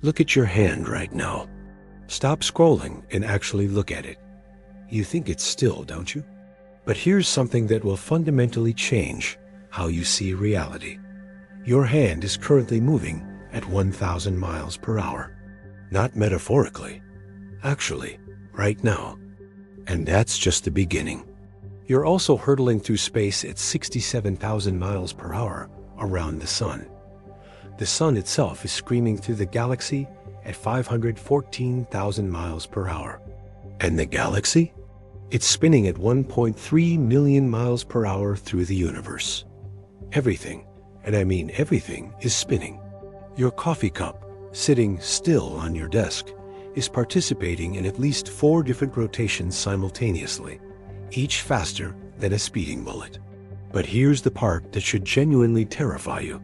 Look at your hand right now. Stop scrolling and actually look at it. You think it's still, don't you? But here's something that will fundamentally change how you see reality. Your hand is currently moving at 1,000 miles per hour. Not metaphorically, actually, right now. And that's just the beginning. You're also hurtling through space at 67,000 miles per hour around the sun. The sun itself is screaming through the galaxy at 514,000 miles per hour. And the galaxy? It's spinning at 1.3 million miles per hour through the universe. Everything, and I mean everything, is spinning. Your coffee cup, sitting still on your desk, is participating in at least 4 different rotations simultaneously, each faster than a speeding bullet. But here's the part that should genuinely terrify you.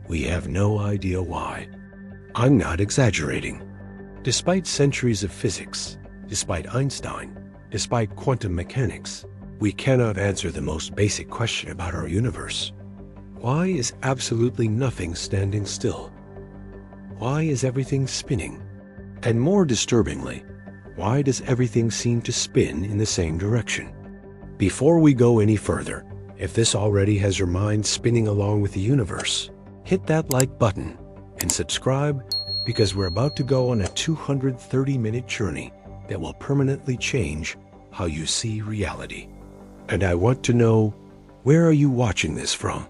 We have no idea why. I'm not exaggerating. Despite centuries of physics, despite Einstein, despite quantum mechanics, we cannot answer the most basic question about our universe. Why is absolutely nothing standing still? Why is everything spinning? And more disturbingly, why does everything seem to spin in the same direction? Before we go any further, if this already has your mind spinning along with the universe, hit that like button and subscribe, because we're about to go on a 230-minute journey that will permanently change how you see reality. And I want to know, where are you watching this from?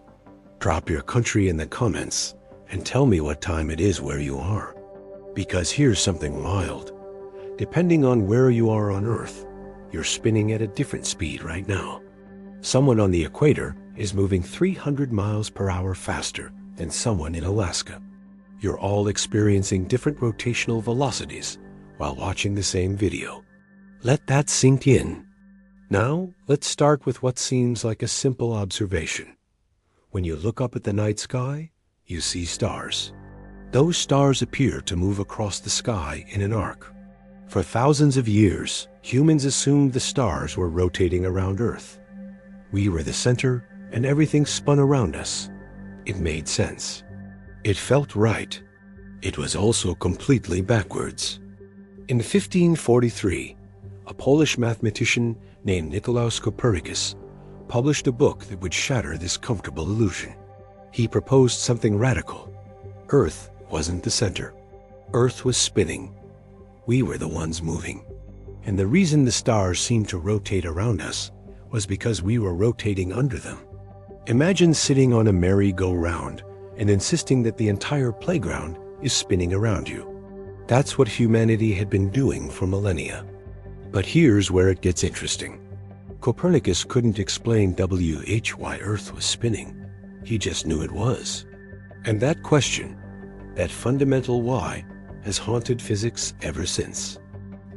Drop your country in the comments and tell me what time it is where you are. Because here's something wild. Depending on where you are on Earth, you're spinning at a different speed right now. Someone on the equator is moving 300 miles per hour faster than someone in Alaska. You're all experiencing different rotational velocities while watching the same video. Let that sink in. Now, let's start with what seems like a simple observation. When you look up at the night sky, you see stars. Those stars appear to move across the sky in an arc. For thousands of years, humans assumed the stars were rotating around Earth. We were the center, and everything spun around us. It made sense. It felt right. It was also completely backwards. In 1543, a Polish mathematician named Nicolaus Copernicus published a book that would shatter this comfortable illusion. He proposed something radical. Earth wasn't the center. Earth was spinning. We were the ones moving. And the reason the stars seemed to rotate around us was because we were rotating under them. Imagine sitting on a merry-go-round and insisting that the entire playground is spinning around you. That's what humanity had been doing for millennia. But here's where it gets interesting. Copernicus couldn't explain why Earth was spinning. He just knew it was. And that question, that fundamental why, has haunted physics ever since.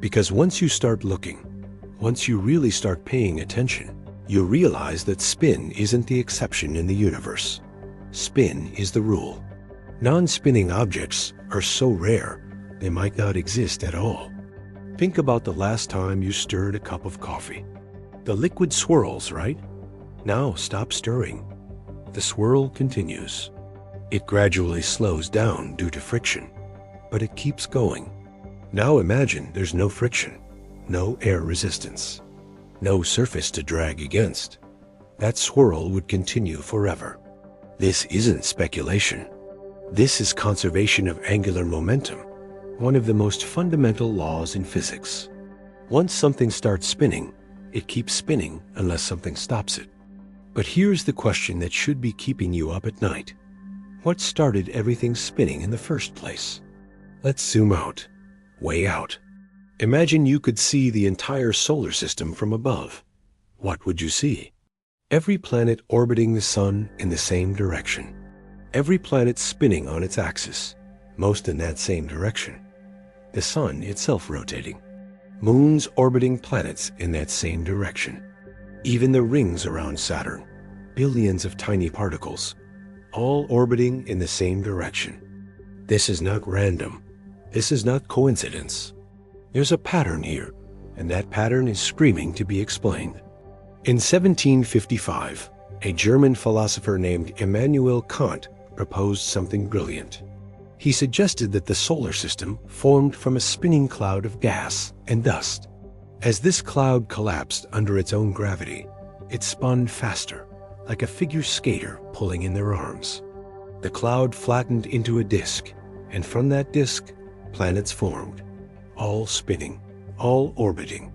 Because once you start looking, once you really start paying attention, you realize that spin isn't the exception in the universe. Spin is the rule. Non-spinning objects are so rare, they might not exist at all. Think about the last time you stirred a cup of coffee. The liquid swirls, right? Now stop stirring. The swirl continues. It gradually slows down due to friction, but it keeps going. Now imagine there's no friction, no air resistance, no surface to drag against. That swirl would continue forever. This isn't speculation. This is conservation of angular momentum, one of the most fundamental laws in physics. Once something starts spinning, it keeps spinning unless something stops it. But here's the question that should be keeping you up at night. What started everything spinning in the first place? Let's zoom out, way out. Imagine you could see the entire solar system from above. What would you see? Every planet orbiting the sun in the same direction. Every planet spinning on its axis, most in that same direction. The sun itself rotating. Moons orbiting planets in that same direction. Even the rings around Saturn, billions of tiny particles, all orbiting in the same direction. This is not random. This is not coincidence. There's a pattern here, and that pattern is screaming to be explained. In 1755, a German philosopher named Immanuel Kant proposed something brilliant. He suggested that the solar system formed from a spinning cloud of gas and dust. As this cloud collapsed under its own gravity, it spun faster, like a figure skater pulling in their arms. The cloud flattened into a disk, and from that disk, planets formed, all spinning, all orbiting,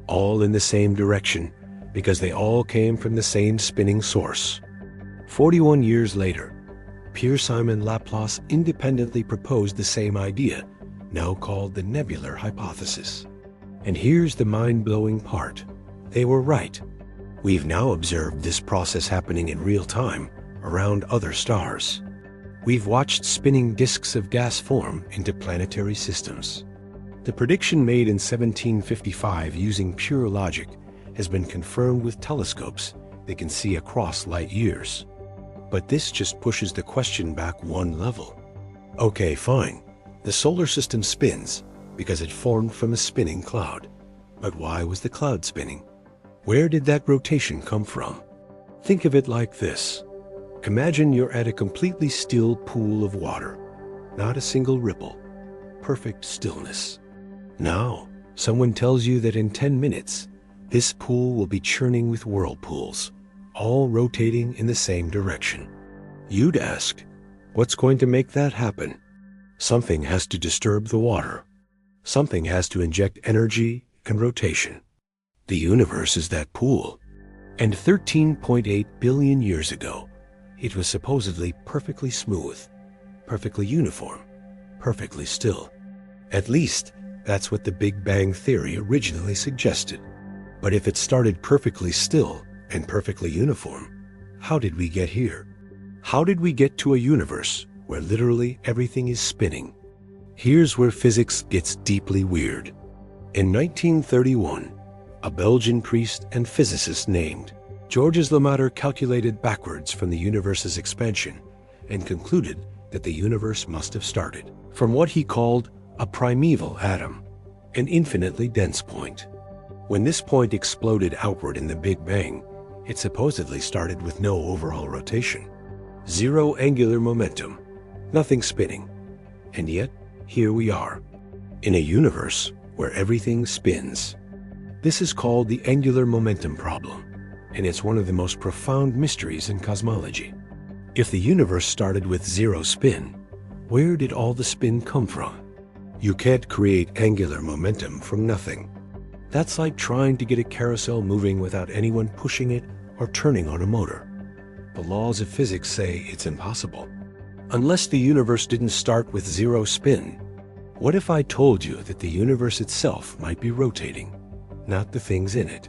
all in the same direction, because they all came from the same spinning source. 41 years later, Pierre-Simon Laplace independently proposed the same idea, now called the nebular hypothesis. And here's the mind-blowing part. They were right. We've now observed this process happening in real time around other stars. We've watched spinning disks of gas form into planetary systems. The prediction made in 1755 using pure logic has been confirmed with telescopes that can see across light years. But this just pushes the question back one level. Okay, fine. The solar system spins because it formed from a spinning cloud. But why was the cloud spinning? Where did that rotation come from? Think of it like this. Imagine you're at a completely still pool of water. Not a single ripple. Perfect stillness. Now, someone tells you that in 10 minutes, this pool will be churning with whirlpools, all rotating in the same direction. You'd ask, what's going to make that happen? Something has to disturb the water. Something has to inject energy and rotation. The universe is that pool. And 13.8 billion years ago, it was supposedly perfectly smooth, perfectly uniform, perfectly still. At least, that's what the Big Bang Theory originally suggested. But if it started perfectly still and perfectly uniform, how did we get here? How did we get to a universe where literally everything is spinning? Here's where physics gets deeply weird. In 1931, a Belgian priest and physicist named Georges Lemaître calculated backwards from the universe's expansion and concluded that the universe must have started from what he called a primeval atom, an infinitely dense point. When this point exploded outward in the Big Bang, it supposedly started with no overall rotation. Zero angular momentum, nothing spinning. And yet, here we are, in a universe where everything spins. This is called the angular momentum problem, and it's one of the most profound mysteries in cosmology. If the universe started with zero spin, where did all the spin come from? You can't create angular momentum from nothing. That's like trying to get a carousel moving without anyone pushing it or turning on a motor. The laws of physics say it's impossible. Unless the universe didn't start with zero spin, what if I told you that the universe itself might be rotating, not the things in it?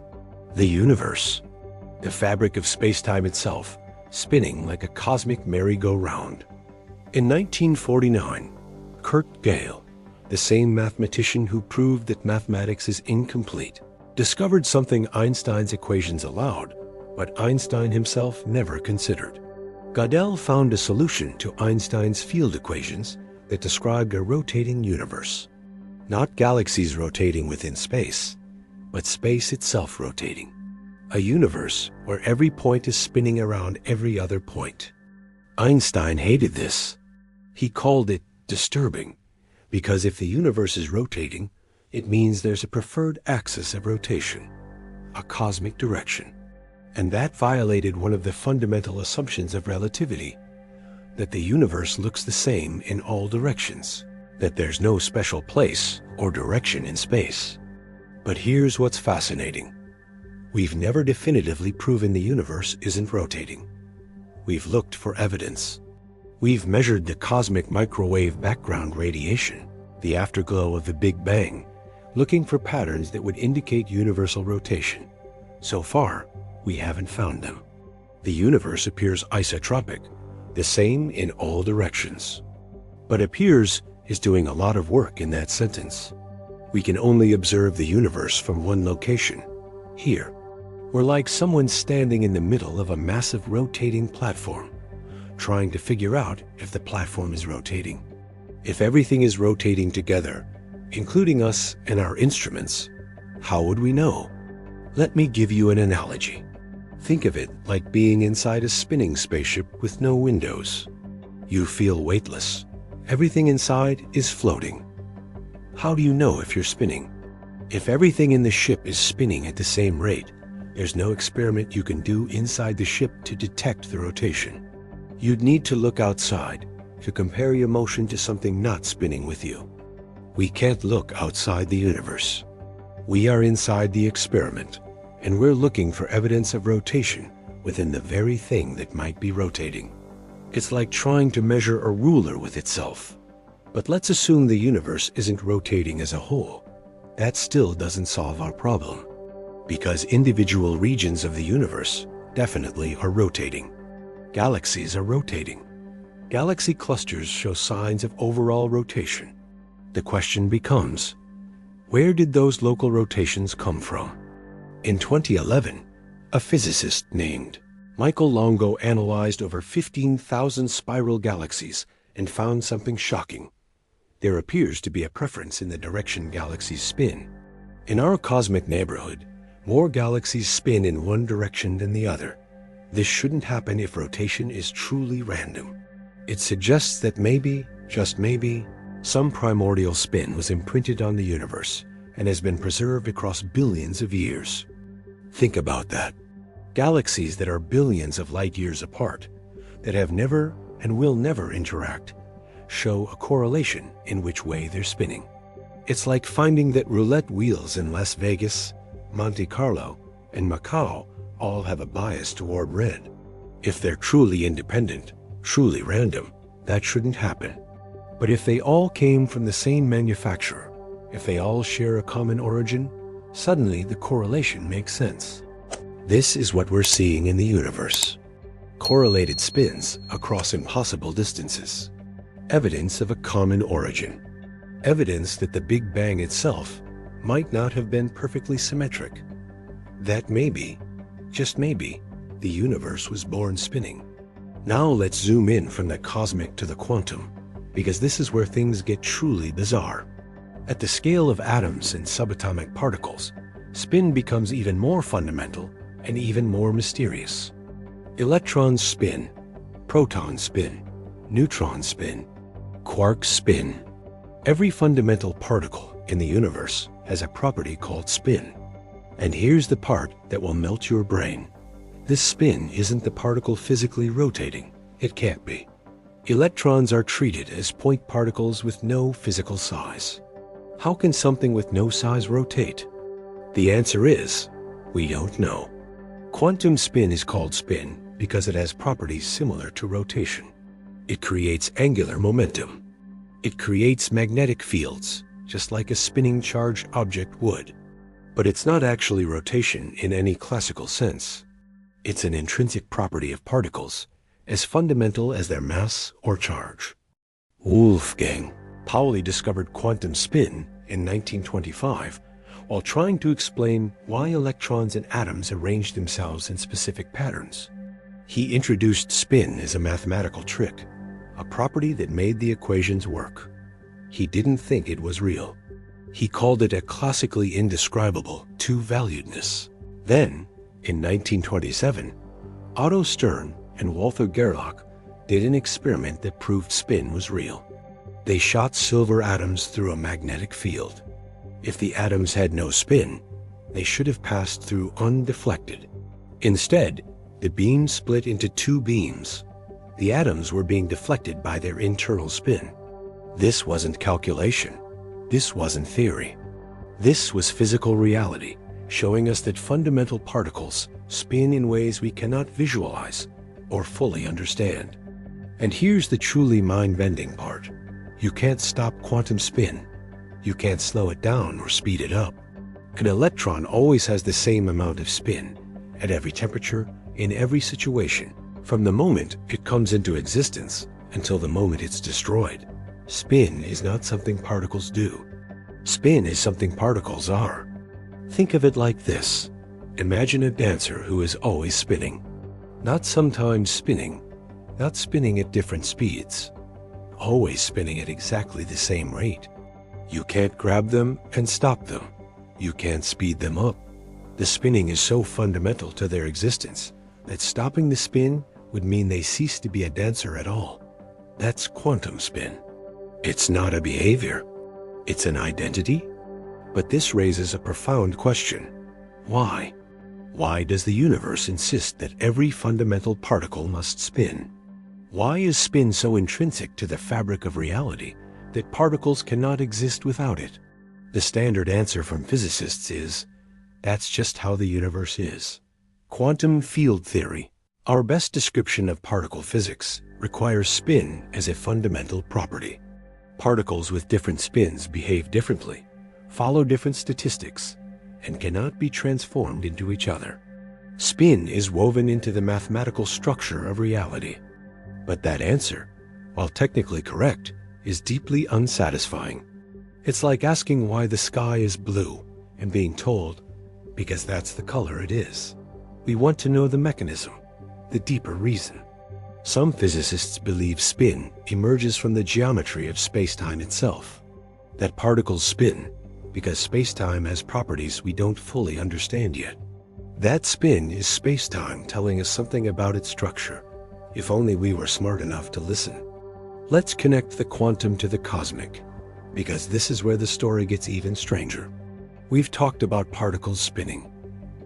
The universe, the fabric of space-time itself, spinning like a cosmic merry-go-round. In 1949, Kurt Gödel, the same mathematician who proved that mathematics is incomplete, discovered something Einstein's equations allowed, but Einstein himself never considered. Gödel found a solution to Einstein's field equations that described a rotating universe. Not galaxies rotating within space, but space itself rotating. A universe where every point is spinning around every other point. Einstein hated this. He called it disturbing, because if the universe is rotating, it means there's a preferred axis of rotation, a cosmic direction. And that violated one of the fundamental assumptions of relativity, that the universe looks the same in all directions, that there's no special place or direction in space. But here's what's fascinating. We've never definitively proven the universe isn't rotating. We've looked for evidence. We've measured the cosmic microwave background radiation, the afterglow of the Big Bang, looking for patterns that would indicate universal rotation. So far, we haven't found them. The universe appears isotropic, the same in all directions. But appears is doing a lot of work in that sentence. We can only observe the universe from one location, here. We're like someone standing in the middle of a massive rotating platform, trying to figure out if the platform is rotating. If everything is rotating together, including us and our instruments, how would we know? Let me give you an analogy. Think of it like being inside a spinning spaceship with no windows. You feel weightless, Everything inside is floating. How do you know if you're spinning? If everything in the ship is spinning at the same rate, there's no experiment you can do inside the ship to detect the rotation. You'd need to look outside to compare your motion to something not spinning with you. We can't look outside the universe. We are inside the experiment, and we're looking for evidence of rotation within the very thing that might be rotating. It's like trying to measure a ruler with itself. But let's assume the universe isn't rotating as a whole. That still doesn't solve our problem, because individual regions of the universe definitely are rotating. Galaxies are rotating. Galaxy clusters show signs of overall rotation. The question becomes, where did those local rotations come from? In 2011, a physicist named Michael Longo analyzed over 15,000 spiral galaxies and found something shocking. There appears to be a preference in the direction galaxies spin. In our cosmic neighborhood, more galaxies spin in one direction than the other. This shouldn't happen if rotation is truly random. It suggests that maybe, just maybe, some primordial spin was imprinted on the universe and has been preserved across billions of years. Think about that. Galaxies that are billions of light years apart, that have never and will never interact, show a correlation in which way they're spinning. It's like finding that roulette wheels in Las Vegas, Monte Carlo, and Macau all have a bias toward red. If they're truly independent, truly random, that shouldn't happen. But if they all came from the same manufacturer, if they all share a common origin, suddenly the correlation makes sense. This is what we're seeing in the universe. Correlated spins across impossible distances. Evidence of a common origin. Evidence that the Big Bang itself might not have been perfectly symmetric. That maybe, just maybe, the universe was born spinning. Now let's zoom in from the cosmic to the quantum, because this is where things get truly bizarre. At the scale of atoms and subatomic particles, spin becomes even more fundamental and even more mysterious. Electrons spin, protons spin, neutrons spin, quarks spin. Every fundamental particle in the universe has a property called spin. And here's the part that will melt your brain. This spin isn't the particle physically rotating. It can't be. Electrons are treated as point particles with no physical size. How can something with no size rotate? The answer is, we don't know. Quantum spin is called spin because it has properties similar to rotation. It creates angular momentum. It creates magnetic fields, just like a spinning charged object would. But it's not actually rotation in any classical sense. It's an intrinsic property of particles, as fundamental as their mass or charge. Wolfgang Pauli discovered quantum spin in 1925 while trying to explain why electrons and atoms arrange themselves in specific patterns. He introduced spin as a mathematical trick, a property that made the equations work. He didn't think it was real. He called it a classically indescribable two-valuedness. Then, in 1927, Otto Stern and Walther Gerlach did an experiment that proved spin was real. They shot silver atoms through a magnetic field. If the atoms had no spin, they should have passed through undeflected. Instead, the beam split into two beams. The atoms were being deflected by their internal spin. This wasn't calculation. This wasn't theory. This was physical reality, showing us that fundamental particles spin in ways we cannot visualize or fully understand. And here's the truly mind-bending part. You can't stop quantum spin. You can't slow it down or speed it up. An electron always has the same amount of spin, at every temperature, in every situation, from the moment it comes into existence until the moment it's destroyed. Spin is not something particles do. Spin is something particles are. Think of it like this. Imagine a dancer who is always spinning. Not sometimes spinning, not spinning at different speeds. Always spinning at exactly the same rate. You can't grab them and stop them. You can't speed them up. The spinning is so fundamental to their existence that stopping the spin would mean they cease to be a dancer at all. That's quantum spin. It's not a behavior. It's an identity. But this raises a profound question. Why? Why does the universe insist that every fundamental particle must spin? Why is spin so intrinsic to the fabric of reality that particles cannot exist without it? The standard answer from physicists is, that's just how the universe is. Quantum field theory, our best description of particle physics, requires spin as a fundamental property. Particles with different spins behave differently, follow different statistics, and cannot be transformed into each other. Spin is woven into the mathematical structure of reality. But that answer, while technically correct, is deeply unsatisfying. It's like asking why the sky is blue and being told, because that's the color it is. We want to know the mechanism, the deeper reason. Some physicists believe spin emerges from the geometry of space-time itself. That particles spin because space-time has properties we don't fully understand yet. That spin is space-time telling us something about its structure, if only we were smart enough to listen. Let's connect the quantum to the cosmic, because this is where the story gets even stranger. We've talked about particles spinning.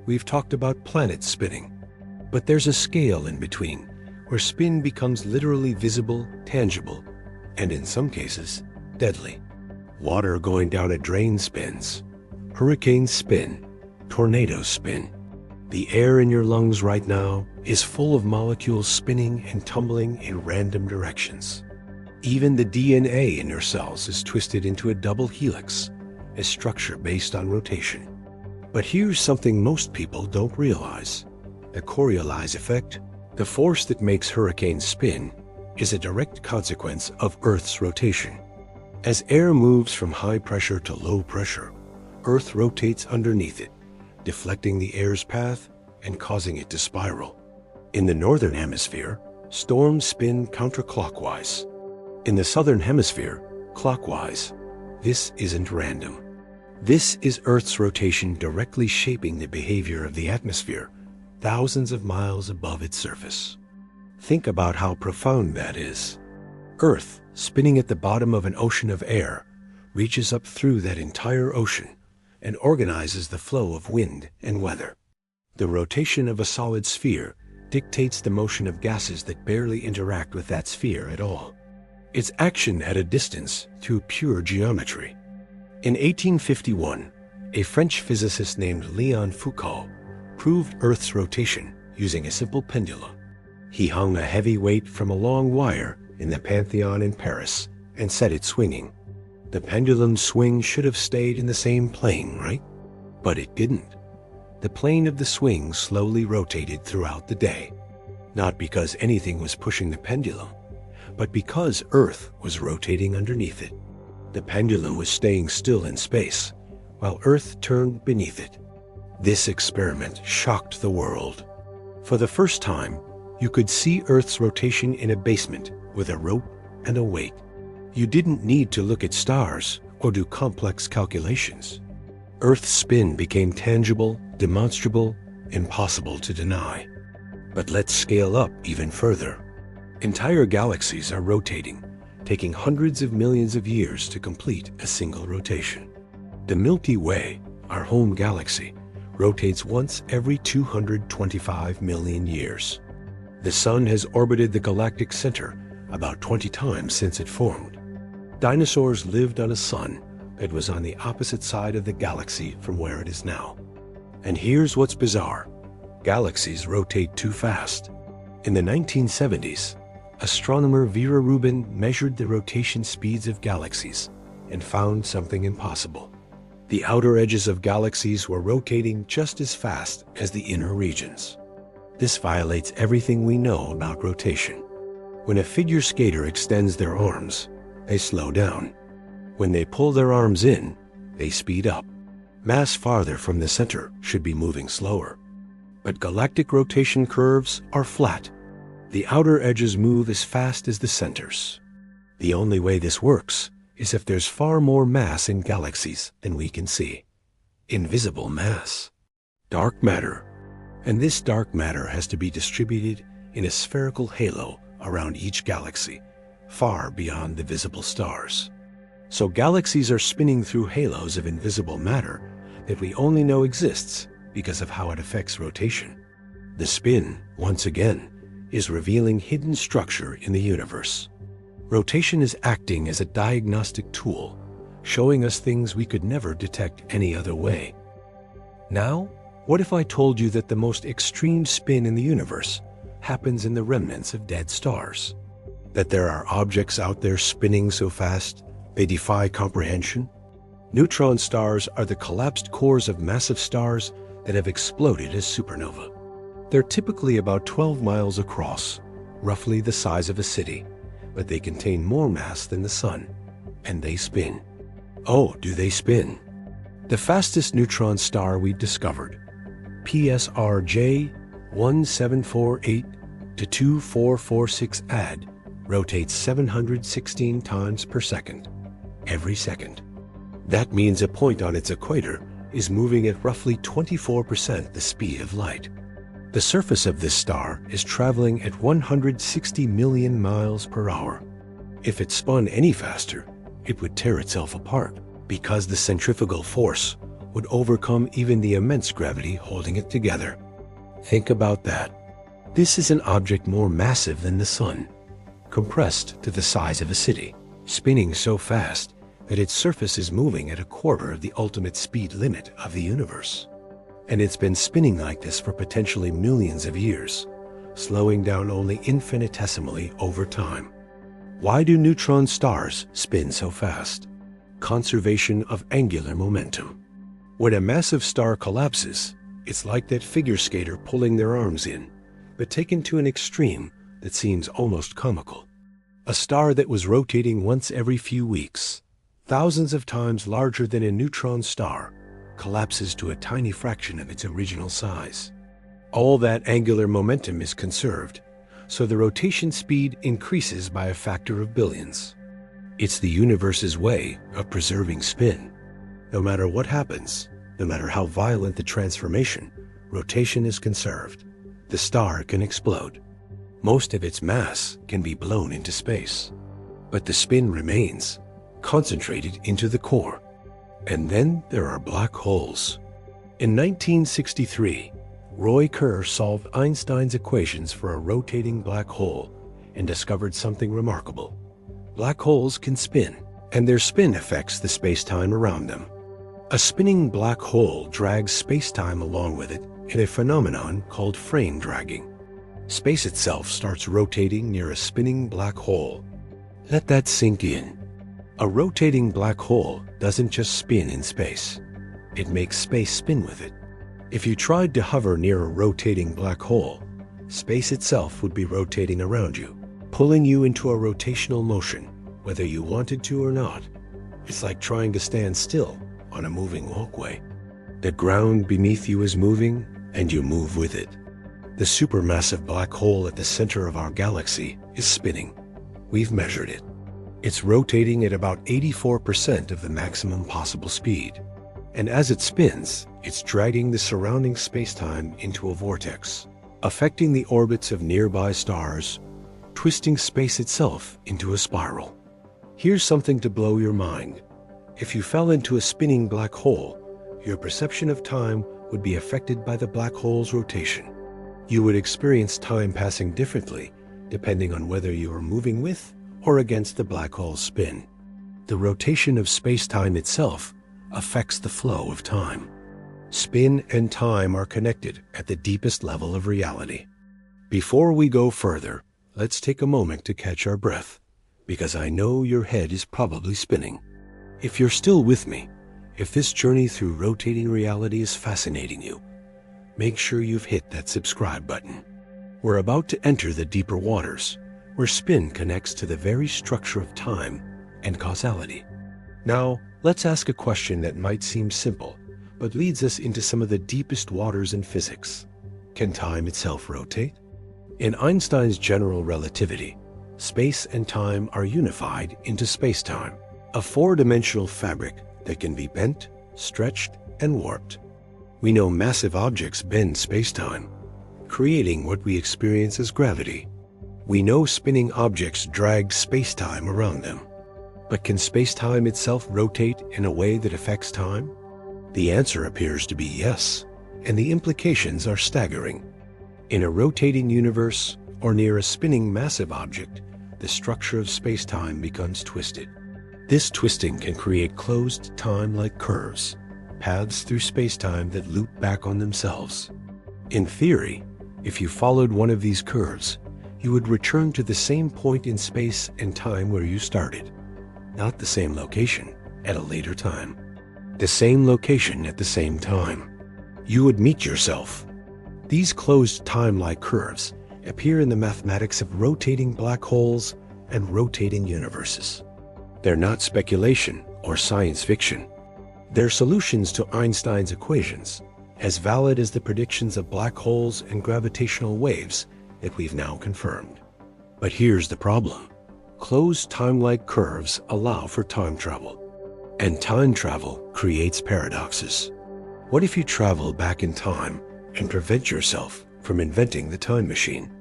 We've talked about planets spinning. But there's a scale in between, where spin becomes literally visible, tangible, and in some cases, deadly. Water going down a drain spins. Hurricanes spin. Tornadoes spin. The air in your lungs right now is full of molecules spinning and tumbling in random directions. Even the DNA in your cells is twisted into a double helix, a structure based on rotation. But here's something most people don't realize. The Coriolis effect, the force that makes hurricanes spin, is a direct consequence of Earth's rotation. As air moves from high pressure to low pressure, Earth rotates underneath it, deflecting the air's path and causing it to spiral. In the northern hemisphere, storms spin counterclockwise. In the southern hemisphere, clockwise. This isn't random. This is Earth's rotation directly shaping the behavior of the atmosphere, thousands of miles above its surface. Think about how profound that is. Earth, spinning at the bottom of an ocean of air, reaches up through that entire ocean and organizes the flow of wind and weather. The rotation of a solid sphere dictates the motion of gases that barely interact with that sphere at all. It's action at a distance through pure geometry. In 1851, a French physicist named Léon Foucault proved Earth's rotation using a simple pendulum. He hung a heavy weight from a long wire in the Pantheon in Paris and set it swinging. The pendulum's swing should have stayed in the same plane, right? But it didn't. The plane of the swing slowly rotated throughout the day, not because anything was pushing the pendulum, but because Earth was rotating underneath it. The pendulum was staying still in space, while Earth turned beneath it. This experiment shocked the world. For the first time, you could see Earth's rotation in a basement with a rope and a weight. You didn't need to look at stars or do complex calculations. Earth's spin became tangible, demonstrable, impossible to deny. But let's scale up even further. Entire galaxies are rotating, taking hundreds of millions of years to complete a single rotation. The Milky Way, our home galaxy, rotates once every 225 million years. The Sun has orbited the galactic center about 20 times since it formed. Dinosaurs lived on a sun that was on the opposite side of the galaxy from where it is now. And here's what's bizarre. Galaxies rotate too fast. In the 1970s, astronomer Vera Rubin measured the rotation speeds of galaxies and found something impossible. The outer edges of galaxies were rotating just as fast as the inner regions. This violates everything we know about rotation. When a figure skater extends their arms, they slow down. When they pull their arms in, they speed up. Mass farther from the center should be moving slower. But galactic rotation curves are flat. The outer edges move as fast as the centers. The only way this works is if there's far more mass in galaxies than we can see. Invisible mass. Dark matter. And this dark matter has to be distributed in a spherical halo around each galaxy, far beyond the visible stars. So galaxies are spinning through halos of invisible matter that we only know exists because of how it affects rotation. The spin, once again, is revealing hidden structure in the universe. Rotation is acting as a diagnostic tool, showing us things we could never detect any other way. Now, what if I told you that the most extreme spin in the universe happens in the remnants of dead stars? That there are objects out there spinning so fast they defy comprehension? Neutron stars are the collapsed cores of massive stars that have exploded as supernova. They're typically about 12 miles across, roughly the size of a city, but they contain more mass than the Sun, and they spin. Oh, do they spin? The fastest neutron star we discovered, PSRJ 1748-2446 AD, rotates 716 times per second, every second. That means a point on its equator is moving at roughly 24% the speed of light. The surface of this star is traveling at 160 million miles per hour. If it spun any faster, it would tear itself apart because the centrifugal force would overcome even the immense gravity holding it together. Think about that. This is an object more massive than the Sun, compressed to the size of a city, spinning so fast that its surface is moving at a quarter of the ultimate speed limit of the universe. And it's been spinning like this for potentially millions of years, slowing down only infinitesimally over time. Why do neutron stars spin so fast? Conservation of angular momentum. When a massive star collapses, it's like that figure skater pulling their arms in, but taken to an extreme that seems almost comical. A star that was rotating once every few weeks, thousands of times larger than a neutron star, collapses to a tiny fraction of its original size. All that angular momentum is conserved, so the rotation speed increases by a factor of billions. It's the universe's way of preserving spin. No matter what happens, no matter how violent the transformation, rotation is conserved. The star can explode. Most of its mass can be blown into space, but the spin remains, concentrated into the core. And then there are black holes. In 1963, Roy Kerr solved Einstein's equations for a rotating black hole and discovered something remarkable. Black holes can spin, and their spin affects the space-time around them. A spinning black hole drags space-time along with it in a phenomenon called frame dragging. Space itself starts rotating near a spinning black hole. Let that sink in. A rotating black hole doesn't just spin in space. It makes space spin with it. If you tried to hover near a rotating black hole, space itself would be rotating around you, pulling you into a rotational motion, whether you wanted to or not. It's like trying to stand still on a moving walkway. The ground beneath you is moving, and you move with it. The supermassive black hole at the center of our galaxy is spinning. We've measured it. It's rotating at about 84% of the maximum possible speed. And as it spins, it's dragging the surrounding space-time into a vortex, affecting the orbits of nearby stars, twisting space itself into a spiral. Here's something to blow your mind. If you fell into a spinning black hole, your perception of time would be affected by the black hole's rotation. You would experience time passing differently, depending on whether you are moving with or against the black hole's spin. The rotation of space-time itself affects the flow of time. Spin and time are connected at the deepest level of reality. Before we go further, let's take a moment to catch our breath, because I know your head is probably spinning. If you're still with me, if this journey through rotating reality is fascinating you, make sure you've hit that subscribe button. We're about to enter the deeper waters, where spin connects to the very structure of time and causality. Now, let's ask a question that might seem simple, but leads us into some of the deepest waters in physics. Can time itself rotate? In Einstein's general relativity, space and time are unified into space-time, a four-dimensional fabric that can be bent, stretched, and warped. We know massive objects bend space-time, creating what we experience as gravity. We know spinning objects drag space-time around them. But can space-time itself rotate in a way that affects time? The answer appears to be yes, and the implications are staggering. In a rotating universe, or near a spinning massive object, the structure of space-time becomes twisted. This twisting can create closed time-like curves, paths through space-time that loop back on themselves. In theory, if you followed one of these curves, you would return to the same point in space and time where you started. Not the same location, at a later time. The same location at the same time. You would meet yourself. These closed time-like curves appear in the mathematics of rotating black holes and rotating universes. They're not speculation or science fiction. They're solutions to Einstein's equations, as valid as the predictions of black holes and gravitational waves that we've now confirmed. But here's the problem. Closed time-like curves allow for time travel, and time travel creates paradoxes. What if you travel back in time and prevent yourself from inventing the time machine?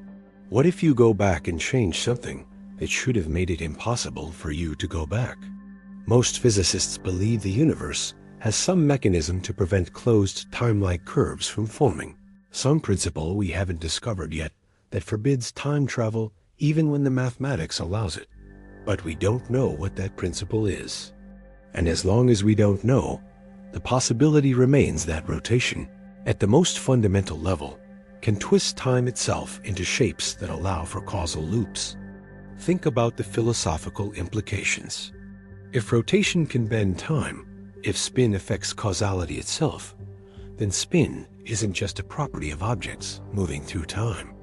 What if you go back and change something that should have made it impossible for you to go back? Most physicists believe the universe has some mechanism to prevent closed time-like curves from forming, some principle we haven't discovered yet that forbids time travel even when the mathematics allows it. But we don't know what that principle is. And as long as we don't know, the possibility remains that rotation, at the most fundamental level, can twist time itself into shapes that allow for causal loops. Think about the philosophical implications. If rotation can bend time, if spin affects causality itself, then spin isn't just a property of objects moving through time.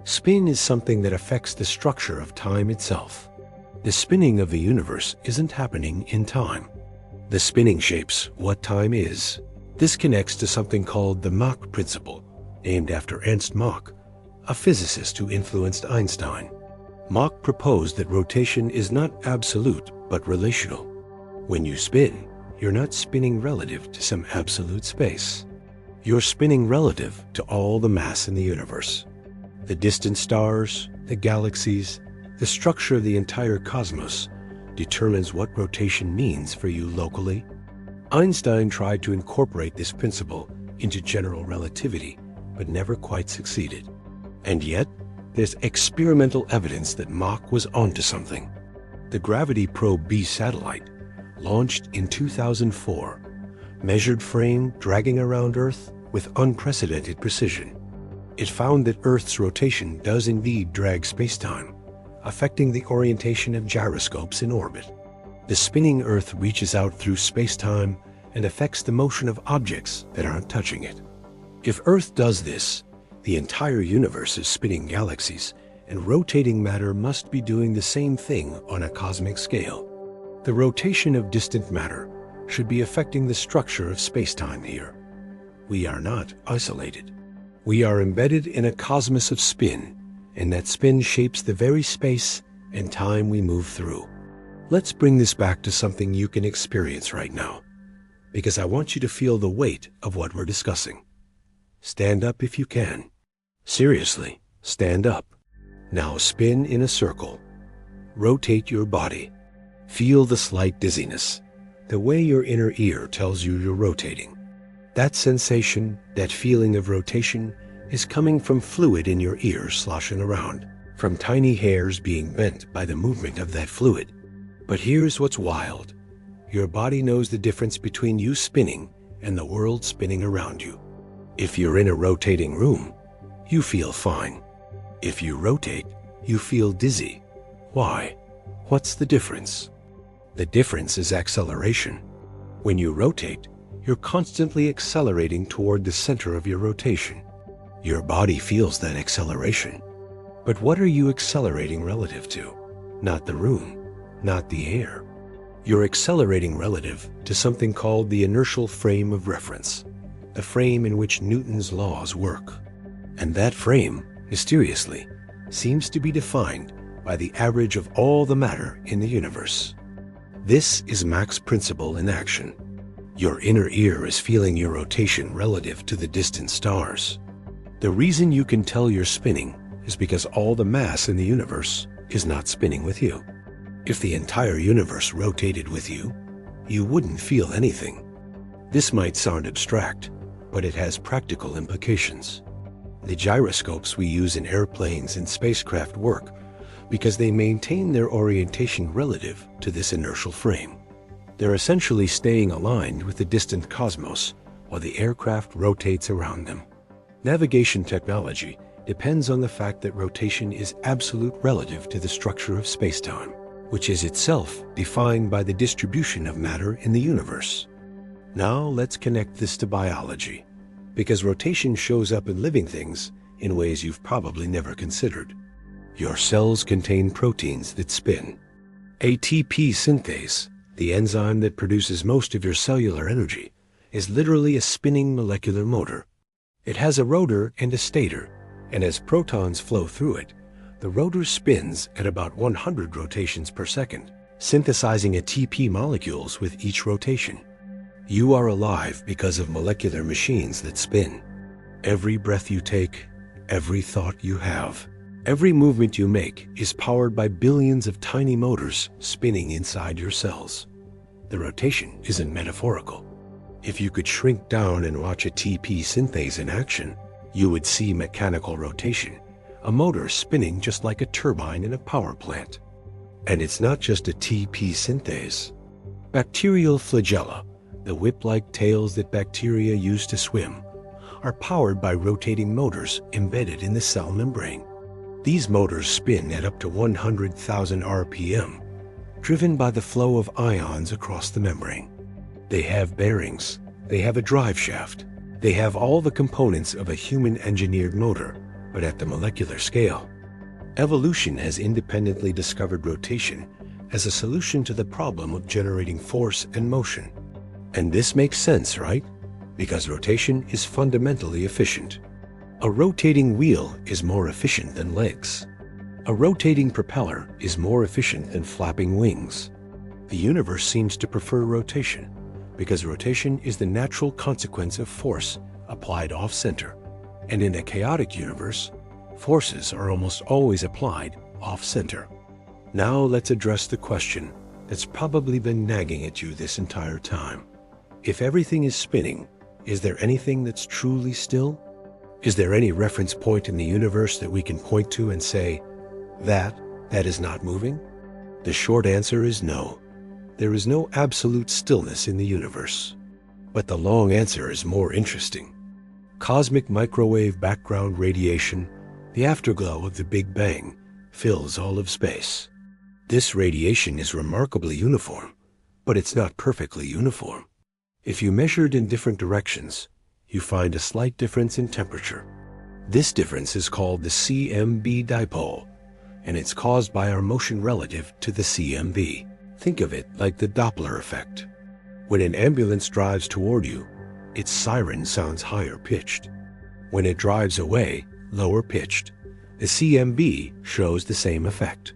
Spin is something that affects the structure of time itself. The spinning of the universe isn't happening in time. The spinning shapes what time is. This connects to something called the Mach principle, named after Ernst Mach, a physicist who influenced Einstein. Mach proposed that rotation is not absolute, but relational. When you spin, you're not spinning relative to some absolute space. You're spinning relative to all the mass in the universe. The distant stars, the galaxies, the structure of the entire cosmos determines what rotation means for you locally. Einstein tried to incorporate this principle into general relativity, but never quite succeeded. And yet, there's experimental evidence that Mach was onto something. The Gravity Probe B satellite, launched in 2004, measured frame dragging around Earth with unprecedented precision. It found that Earth's rotation does indeed drag spacetime, affecting the orientation of gyroscopes in orbit. The spinning Earth reaches out through spacetime and affects the motion of objects that aren't touching it. If Earth does this, the entire universe is spinning galaxies, and rotating matter must be doing the same thing on a cosmic scale. The rotation of distant matter should be affecting the structure of spacetime here. We are not isolated. We are embedded in a cosmos of spin, and that spin shapes the very space and time we move through. Let's bring this back to something you can experience right now, because I want you to feel the weight of what we're discussing. Stand up if you can. Seriously, stand up. Now spin in a circle. Rotate your body. Feel the slight dizziness, the way your inner ear tells you you're rotating. That sensation, that feeling of rotation, is coming from fluid in your ears sloshing around, from tiny hairs being bent by the movement of that fluid. But here's what's wild. Your body knows the difference between you spinning and the world spinning around you. If you're in a rotating room, you feel fine. If you rotate, you feel dizzy. Why? What's the difference? The difference is acceleration. When you rotate, you're constantly accelerating toward the center of your rotation. Your body feels that acceleration. But what are you accelerating relative to? Not the room, not the air. You're accelerating relative to something called the inertial frame of reference, the frame in which Newton's laws work. And that frame, mysteriously, seems to be defined by the average of all the matter in the universe. This is Mach's principle in action. Your inner ear is feeling your rotation relative to the distant stars. The reason you can tell you're spinning is because all the mass in the universe is not spinning with you. If the entire universe rotated with you, you wouldn't feel anything. This might sound abstract, but it has practical implications. The gyroscopes we use in airplanes and spacecraft work because they maintain their orientation relative to this inertial frame. They're essentially staying aligned with the distant cosmos while the aircraft rotates around them. Navigation technology depends on the fact that rotation is absolute relative to the structure of spacetime, which is itself defined by the distribution of matter in the universe. Now let's connect this to biology, because rotation shows up in living things in ways you've probably never considered. Your cells contain proteins that spin. ATP synthase, the enzyme that produces most of your cellular energy, is literally a spinning molecular motor. It has a rotor and a stator, and as protons flow through it, the rotor spins at about 100 rotations per second, synthesizing ATP molecules with each rotation. You are alive because of molecular machines that spin. Every breath you take, every thought you have, every movement you make is powered by billions of tiny motors spinning inside your cells. The rotation isn't metaphorical. If you could shrink down and watch ATP synthase in action, you would see mechanical rotation, a motor spinning just like a turbine in a power plant. And it's not just ATP synthase. Bacterial flagella, the whip-like tails that bacteria use to swim, are powered by rotating motors embedded in the cell membrane. These motors spin at up to 100,000 RPM, driven by the flow of ions across the membrane. They have bearings, they have a drive shaft, they have all the components of a human-engineered motor, but at the molecular scale. Evolution has independently discovered rotation as a solution to the problem of generating force and motion. And this makes sense, right? Because rotation is fundamentally efficient. A rotating wheel is more efficient than legs. A rotating propeller is more efficient than flapping wings. The universe seems to prefer rotation because rotation is the natural consequence of force applied off-center. And in a chaotic universe, forces are almost always applied off-center. Now let's address the question that's probably been nagging at you this entire time. If everything is spinning, is there anything that's truly still? Is there any reference point in the universe that we can point to and say, that is not moving? The short answer is no. There is no absolute stillness in the universe. But the long answer is more interesting. Cosmic microwave background radiation, the afterglow of the Big Bang, fills all of space. This radiation is remarkably uniform, but it's not perfectly uniform. If you measured in different directions, you find a slight difference in temperature. This difference is called the CMB dipole, and it's caused by our motion relative to the CMB. Think of it like the Doppler effect. When an ambulance drives toward you, its siren sounds higher pitched. When it drives away, lower pitched. The CMB shows the same effect.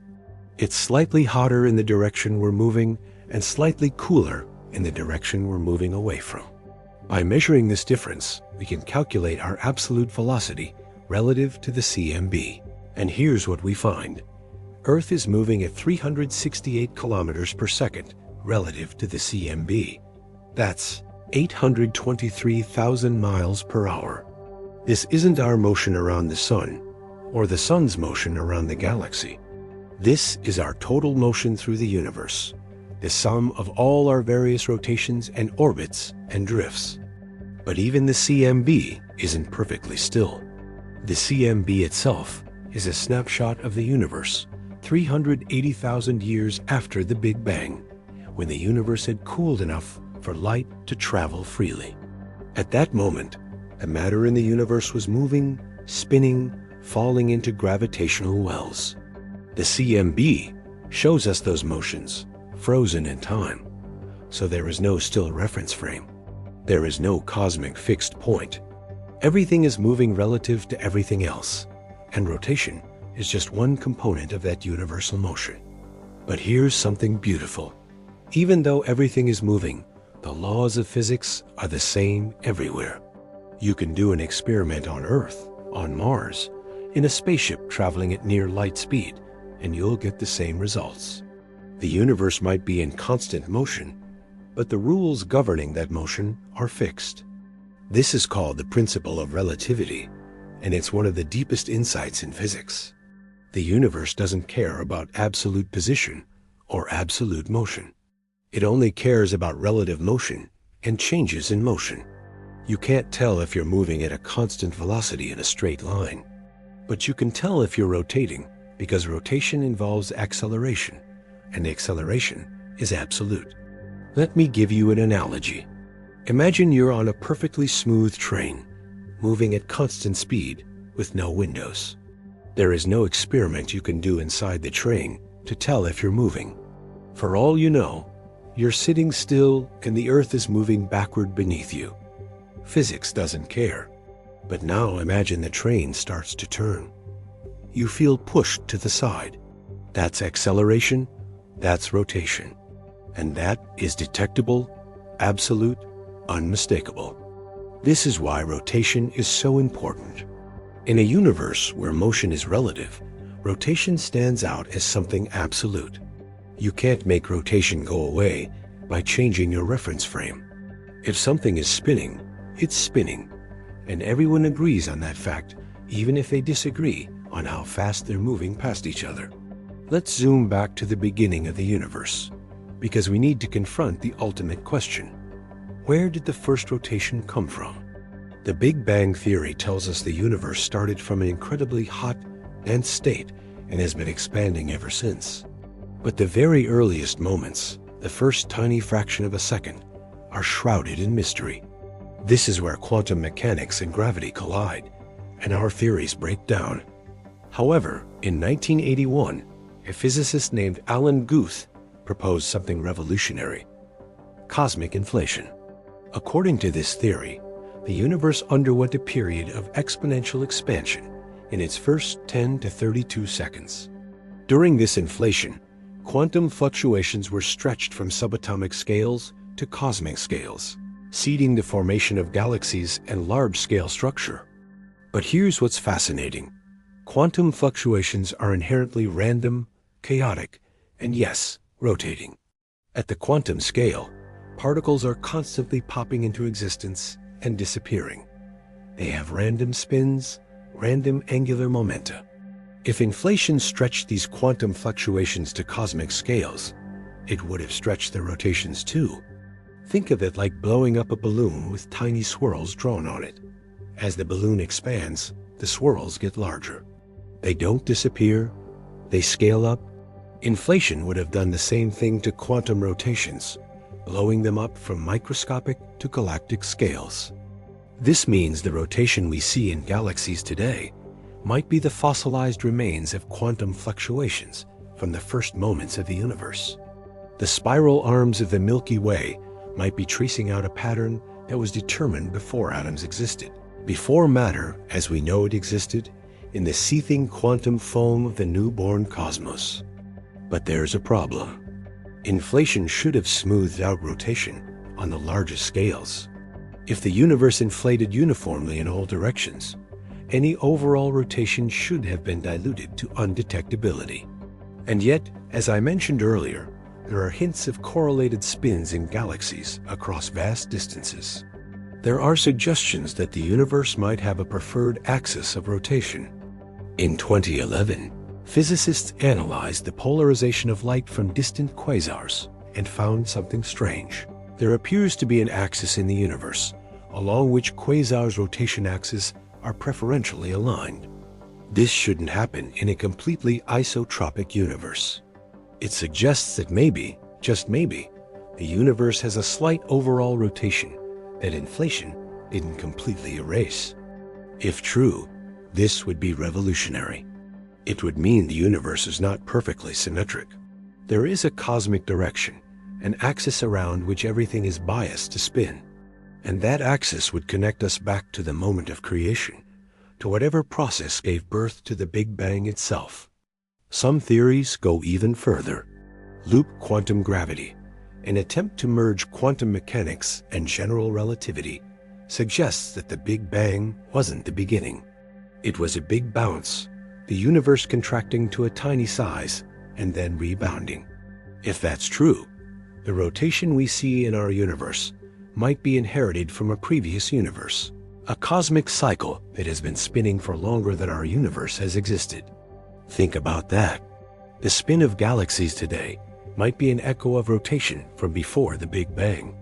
It's slightly hotter in the direction we're moving and slightly cooler in the direction we're moving away from. By measuring this difference, we can calculate our absolute velocity relative to the CMB. And here's what we find. Earth is moving at 368 kilometers per second relative to the CMB. That's 823,000 miles per hour. This isn't our motion around the sun, or the sun's motion around the galaxy. This is our total motion through the universe, the sum of all our various rotations and orbits and drifts. But even the CMB isn't perfectly still. The CMB itself is a snapshot of the universe 380,000 years after the Big Bang, when the universe had cooled enough for light to travel freely. At that moment, the matter in the universe was moving, spinning, falling into gravitational wells. The CMB shows us those motions, frozen in time. So there is no still reference frame. There is no cosmic fixed point. Everything is moving relative to everything else, and rotation is just one component of that universal motion. But here's something beautiful. Even though everything is moving, the laws of physics are the same everywhere. You can do an experiment on Earth, on Mars, in a spaceship traveling at near light speed, and you'll get the same results. The universe might be in constant motion, but the rules governing that motion are fixed. This is called the principle of relativity, and it's one of the deepest insights in physics. The universe doesn't care about absolute position or absolute motion. It only cares about relative motion and changes in motion. You can't tell if you're moving at a constant velocity in a straight line, but you can tell if you're rotating because rotation involves acceleration, and acceleration is absolute. Let me give you an analogy. Imagine you're on a perfectly smooth train, moving at constant speed with no windows. There is no experiment you can do inside the train to tell if you're moving. For all you know, you're sitting still and the earth is moving backward beneath you. Physics doesn't care. But now imagine the train starts to turn. You feel pushed to the side. That's acceleration, that's rotation. And that is detectable, absolute, unmistakable. This is why rotation is so important. In a universe where motion is relative, rotation stands out as something absolute. You can't make rotation go away by changing your reference frame. If something is spinning, it's spinning, and everyone agrees on that fact, even if they disagree on how fast they're moving past each other. Let's zoom back to the beginning of the universe, because we need to confront the ultimate question. Where did the first rotation come from? The Big Bang Theory tells us the universe started from an incredibly hot, dense state and has been expanding ever since. But the very earliest moments, the first tiny fraction of a second, are shrouded in mystery. This is where quantum mechanics and gravity collide, and our theories break down. However, in 1981, a physicist named Alan Guth proposed something revolutionary: cosmic inflation. According to this theory, the universe underwent a period of exponential expansion in its first 10 to 32 seconds. During this inflation, quantum fluctuations were stretched from subatomic scales to cosmic scales, seeding the formation of galaxies and large-scale structure. But here's what's fascinating. Quantum fluctuations are inherently random, chaotic, and yes, rotating. At the quantum scale, particles are constantly popping into existence and disappearing. They have random spins, random angular momenta. If inflation stretched these quantum fluctuations to cosmic scales, it would have stretched their rotations too. Think of it like blowing up a balloon with tiny swirls drawn on it. As the balloon expands, the swirls get larger. They don't disappear, they scale up. Inflation would have done the same thing to quantum rotations, blowing them up from microscopic to galactic scales. This means the rotation we see in galaxies today might be the fossilized remains of quantum fluctuations from the first moments of the universe. The spiral arms of the Milky Way might be tracing out a pattern that was determined before atoms existed, before matter as we know it existed, in the seething quantum foam of the newborn cosmos. But there's a problem. Inflation should have smoothed out rotation on the largest scales. If the universe inflated uniformly in all directions, any overall rotation should have been diluted to undetectability. And yet, as I mentioned earlier, there are hints of correlated spins in galaxies across vast distances. There are suggestions that the universe might have a preferred axis of rotation. In 2011, physicists analyzed the polarization of light from distant quasars and found something strange. There appears to be an axis in the universe, along which quasars' rotation axes are preferentially aligned. This shouldn't happen in a completely isotropic universe. It suggests that maybe, just maybe, the universe has a slight overall rotation that inflation didn't completely erase. If true, this would be revolutionary. It would mean the universe is not perfectly symmetric. There is a cosmic direction, an axis around which everything is biased to spin. And that axis would connect us back to the moment of creation, to whatever process gave birth to the Big Bang itself. Some theories go even further. Loop quantum gravity, an attempt to merge quantum mechanics and general relativity, suggests that the Big Bang wasn't the beginning. It was a big bounce, the universe contracting to a tiny size and then rebounding. If that's true, the rotation we see in our universe might be inherited from a previous universe, a cosmic cycle that has been spinning for longer than our universe has existed. Think about that. The spin of galaxies today might be an echo of rotation from before the Big Bang.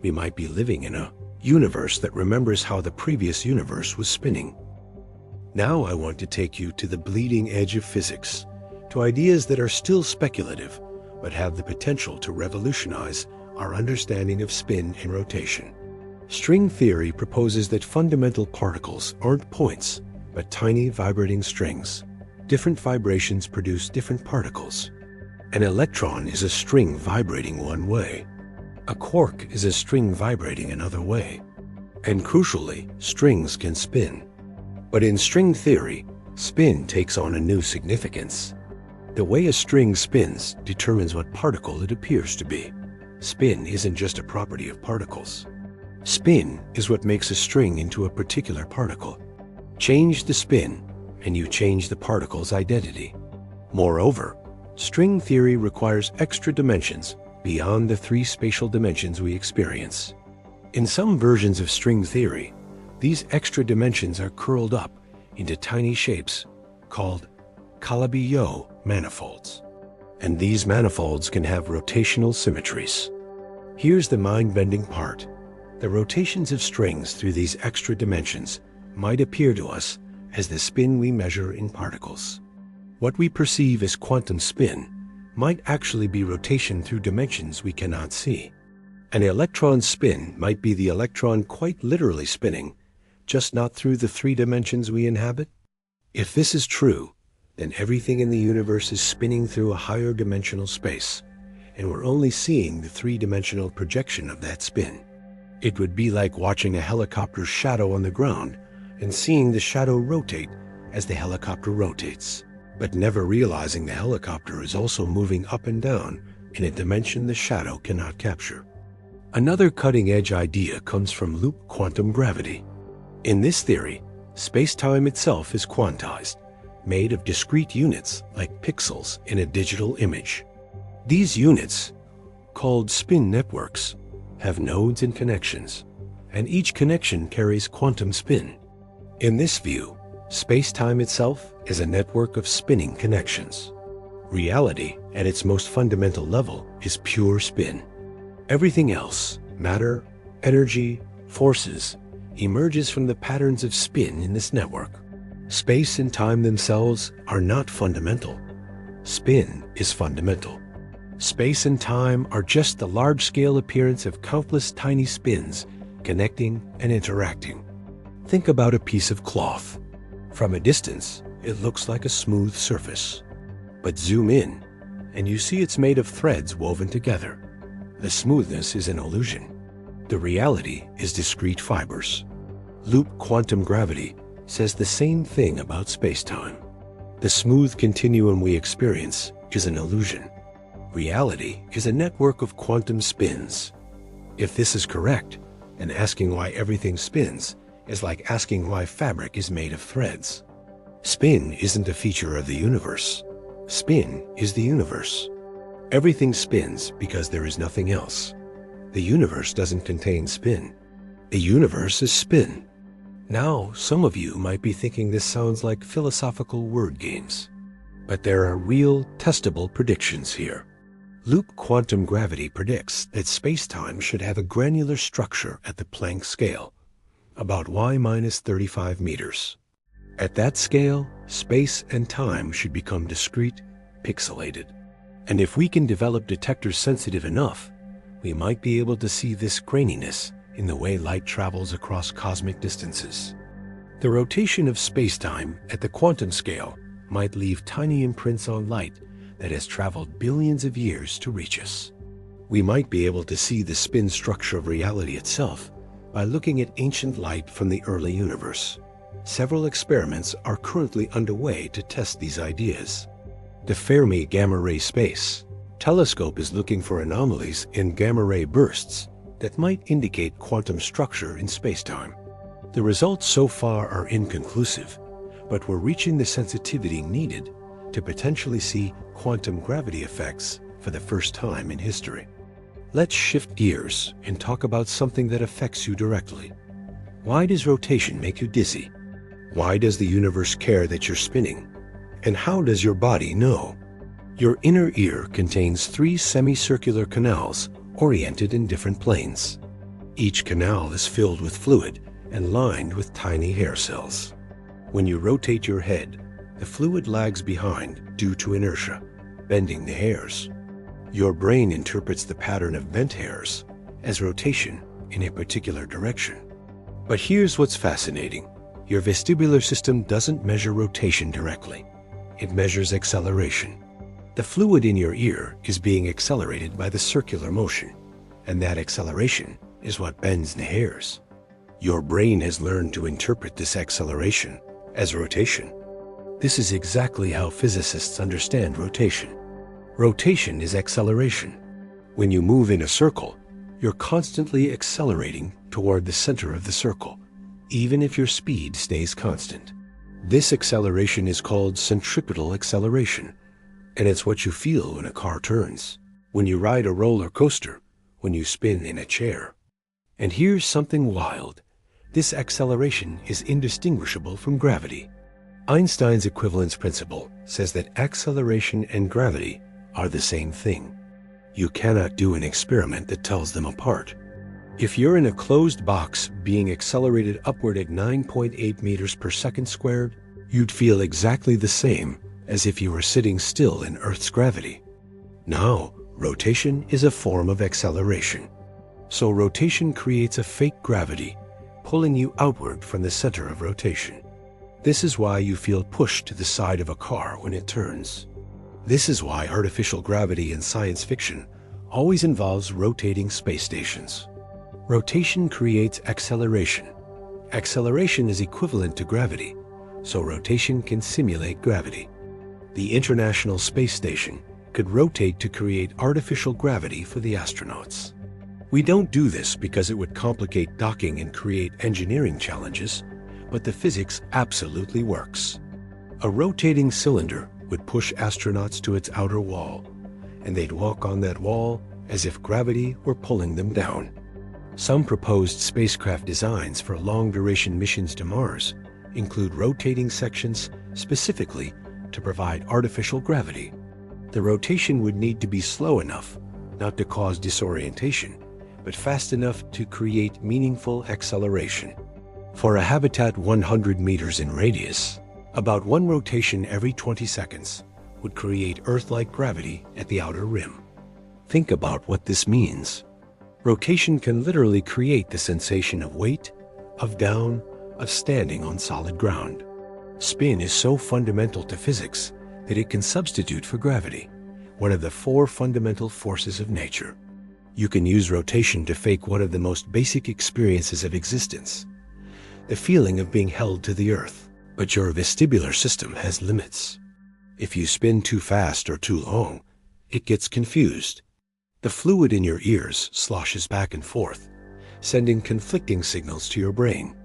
We might be living in a universe that remembers how the previous universe was spinning. Now I want to take you to the bleeding edge of physics, to ideas that are still speculative, but have the potential to revolutionize our understanding of spin and rotation. String theory proposes that fundamental particles aren't points, but tiny vibrating strings. Different vibrations produce different particles. An electron is a string vibrating one way. A quark is a string vibrating another way. And crucially, strings can spin. But in string theory, spin takes on a new significance. The way a string spins determines what particle it appears to be. Spin isn't just a property of particles. Spin is what makes a string into a particular particle. Change the spin, and you change the particle's identity. Moreover, string theory requires extra dimensions beyond the three spatial dimensions we experience. In some versions of string theory, these extra dimensions are curled up into tiny shapes called Calabi-Yau manifolds. And these manifolds can have rotational symmetries. Here's the mind-bending part. The rotations of strings through these extra dimensions might appear to us as the spin we measure in particles. What we perceive as quantum spin might actually be rotation through dimensions we cannot see. An electron's spin might be the electron quite literally spinning, just not through the three dimensions we inhabit. If this is true, then everything in the universe is spinning through a higher dimensional space, and we're only seeing the three-dimensional projection of that spin. It would be like watching a helicopter's shadow on the ground and seeing the shadow rotate as the helicopter rotates, but never realizing the helicopter is also moving up and down in a dimension the shadow cannot capture. Another cutting-edge idea comes from loop quantum gravity. In this theory, space-time itself is quantized, made of discrete units like pixels in a digital image. These units, called spin networks, have nodes and connections, and each connection carries quantum spin. In this view, space-time itself is a network of spinning connections. Reality, at its most fundamental level, is pure spin. Everything else, matter, energy, forces, emerges from the patterns of spin in this network. Space and time themselves are not fundamental. Spin is fundamental. Space and time are just the large-scale appearance of countless tiny spins connecting and interacting. Think about a piece of cloth. From a distance, it looks like a smooth surface. But zoom in, and you see it's made of threads woven together. The smoothness is an illusion. The reality is discrete fibers. Loop quantum gravity says the same thing about space-time. The smooth continuum we experience is an illusion. Reality is a network of quantum spins. If this is correct, then asking why everything spins is like asking why fabric is made of threads. Spin isn't a feature of the universe. Spin is the universe. Everything spins because there is nothing else. The universe doesn't contain spin. The universe is spin. Now, some of you might be thinking this sounds like philosophical word games, but there are real, testable predictions here. Loop quantum gravity predicts that space-time should have a granular structure at the Planck scale, about y-35 meters. At that scale, space and time should become discrete, pixelated. And if we can develop detectors sensitive enough, we might be able to see this graininess in the way light travels across cosmic distances. The rotation of space-time at the quantum scale might leave tiny imprints on light that has traveled billions of years to reach us. We might be able to see the spin structure of reality itself by looking at ancient light from the early universe. Several experiments are currently underway to test these ideas. The Fermi gamma-ray space telescope is looking for anomalies in gamma-ray bursts that might indicate quantum structure in spacetime. The results so far are inconclusive, but we're reaching the sensitivity needed to potentially see quantum gravity effects for the first time in history. Let's shift gears and talk about something that affects you directly. Why does rotation make you dizzy? Why does the universe care that you're spinning? And how does your body know? Your inner ear contains 3 semicircular canals oriented in different planes. Each canal is filled with fluid and lined with tiny hair cells. When you rotate your head, the fluid lags behind due to inertia, bending the hairs. Your brain interprets the pattern of bent hairs as rotation in a particular direction. But here's what's fascinating. Your vestibular system doesn't measure rotation directly. It measures acceleration. The fluid in your ear is being accelerated by the circular motion, and that acceleration is what bends the hairs. Your brain has learned to interpret this acceleration as rotation. This is exactly how physicists understand rotation. Rotation is acceleration. When you move in a circle, you're constantly accelerating toward the center of the circle, even if your speed stays constant. This acceleration is called centripetal acceleration, and it's what you feel when a car turns, when you ride a roller coaster, when you spin in a chair. And here's something wild. This acceleration is indistinguishable from gravity. Einstein's equivalence principle says that acceleration and gravity are the same thing. You cannot do an experiment that tells them apart. If you're in a closed box being accelerated upward at 9.8 meters per second squared, you'd feel exactly the same as if you were sitting still in Earth's gravity. Now, rotation is a form of acceleration. So rotation creates a fake gravity, pulling you outward from the center of rotation. This is why you feel pushed to the side of a car when it turns. This is why artificial gravity in science fiction always involves rotating space stations. Rotation creates acceleration. Acceleration is equivalent to gravity, so rotation can simulate gravity. The International Space Station could rotate to create artificial gravity for the astronauts. We don't do this because it would complicate docking and create engineering challenges, but the physics absolutely works. A rotating cylinder would push astronauts to its outer wall, and they'd walk on that wall as if gravity were pulling them down. Some proposed spacecraft designs for long-duration missions to Mars include rotating sections specifically to provide artificial gravity. The rotation would need to be slow enough not to cause disorientation, but fast enough to create meaningful acceleration. For a habitat 100 meters in radius, about 1 rotation every 20 seconds would create Earth-like gravity at the outer rim. Think about what this means. Rotation can literally create the sensation of weight, of down, of standing on solid ground. Spin is so fundamental to physics that it can substitute for gravity, one of the 4 fundamental forces of nature. You can use rotation to fake one of the most basic experiences of existence, the feeling of being held to the earth. But your vestibular system has limits. If you spin too fast or too long, it gets confused. The fluid in your ears sloshes back and forth, sending conflicting signals to your brain.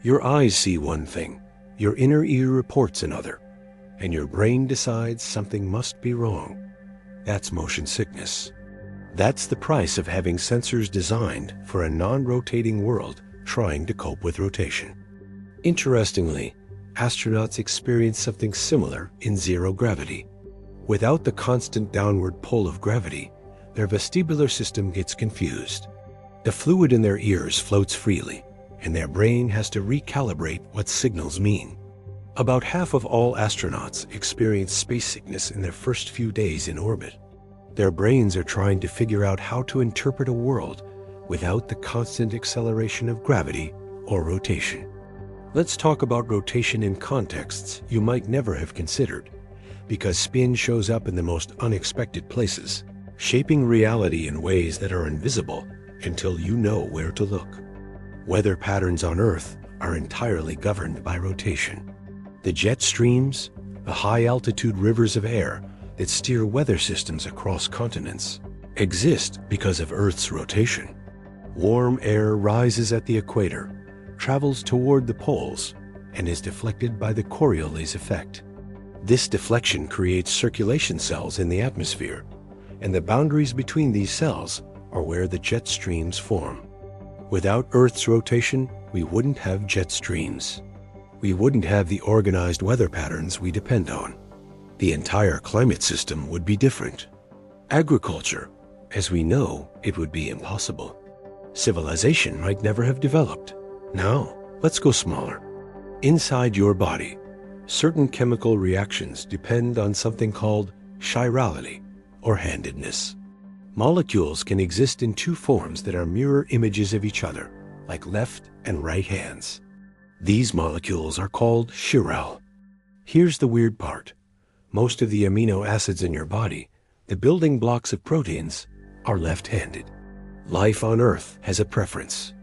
Your eyes see one thing, your inner ear reports another, and your brain decides something must be wrong. That's motion sickness. That's the price of having sensors designed for a non-rotating world trying to cope with rotation. Interestingly, astronauts experience something similar in zero gravity. Without the constant downward pull of gravity, their vestibular system gets confused. The fluid in their ears floats freely, and their brain has to recalibrate what signals mean. About half of all astronauts experience space sickness in their first few days in orbit. Their brains are trying to figure out how to interpret a world without the constant acceleration of gravity or rotation. Let's talk about rotation in contexts you might never have considered, because spin shows up in the most unexpected places, shaping reality in ways that are invisible until you know where to look. Weather patterns on Earth are entirely governed by rotation. The jet streams, the high-altitude rivers of air that steer weather systems across continents, exist because of Earth's rotation. Warm air rises at the equator, travels toward the poles, and is deflected by the Coriolis effect. This deflection creates circulation cells in the atmosphere, and the boundaries between these cells are where the jet streams form. Without Earth's rotation, we wouldn't have jet streams. We wouldn't have the organized weather patterns we depend on. The entire climate system would be different. Agriculture, as we know, it would be impossible. Civilization might never have developed. Now, let's go smaller. Inside your body, certain chemical reactions depend on something called chirality, or handedness. Molecules can exist in two forms that are mirror images of each other, like left and right hands. These molecules are called chiral. Here's the weird part. Most of the amino acids in your body, the building blocks of proteins, are left-handed. Life on Earth has a preference.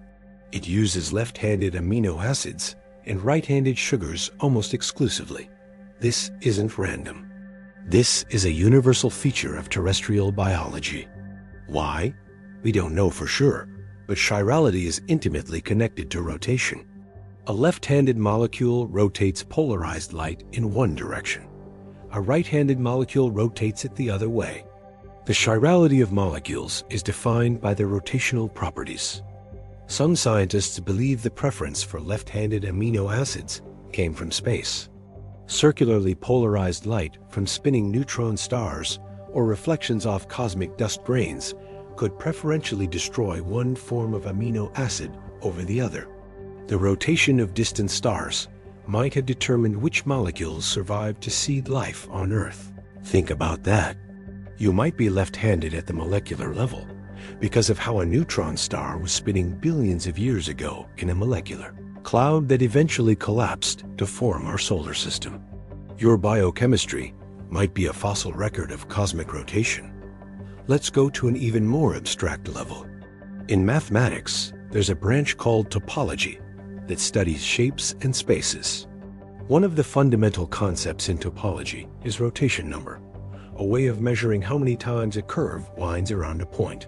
It uses left-handed amino acids and right-handed sugars almost exclusively. This isn't random. This is a universal feature of terrestrial biology. Why? We don't know for sure, but chirality is intimately connected to rotation. A left-handed molecule rotates polarized light in one direction. A right-handed molecule rotates it the other way. The chirality of molecules is defined by their rotational properties. Some scientists believe the preference for left-handed amino acids came from space. Circularly polarized light from spinning neutron stars or reflections off cosmic dust grains could preferentially destroy one form of amino acid over the other. The rotation of distant stars might have determined which molecules survived to seed life on Earth. Think about that. You might be left-handed at the molecular level because of how a neutron star was spinning billions of years ago in a molecular cloud that eventually collapsed to form our solar system. Your biochemistry might be a fossil record of cosmic rotation. Let's go to an even more abstract level. In mathematics, there's a branch called topology that studies shapes and spaces. One of the fundamental concepts in topology is rotation number, a way of measuring how many times a curve winds around a point.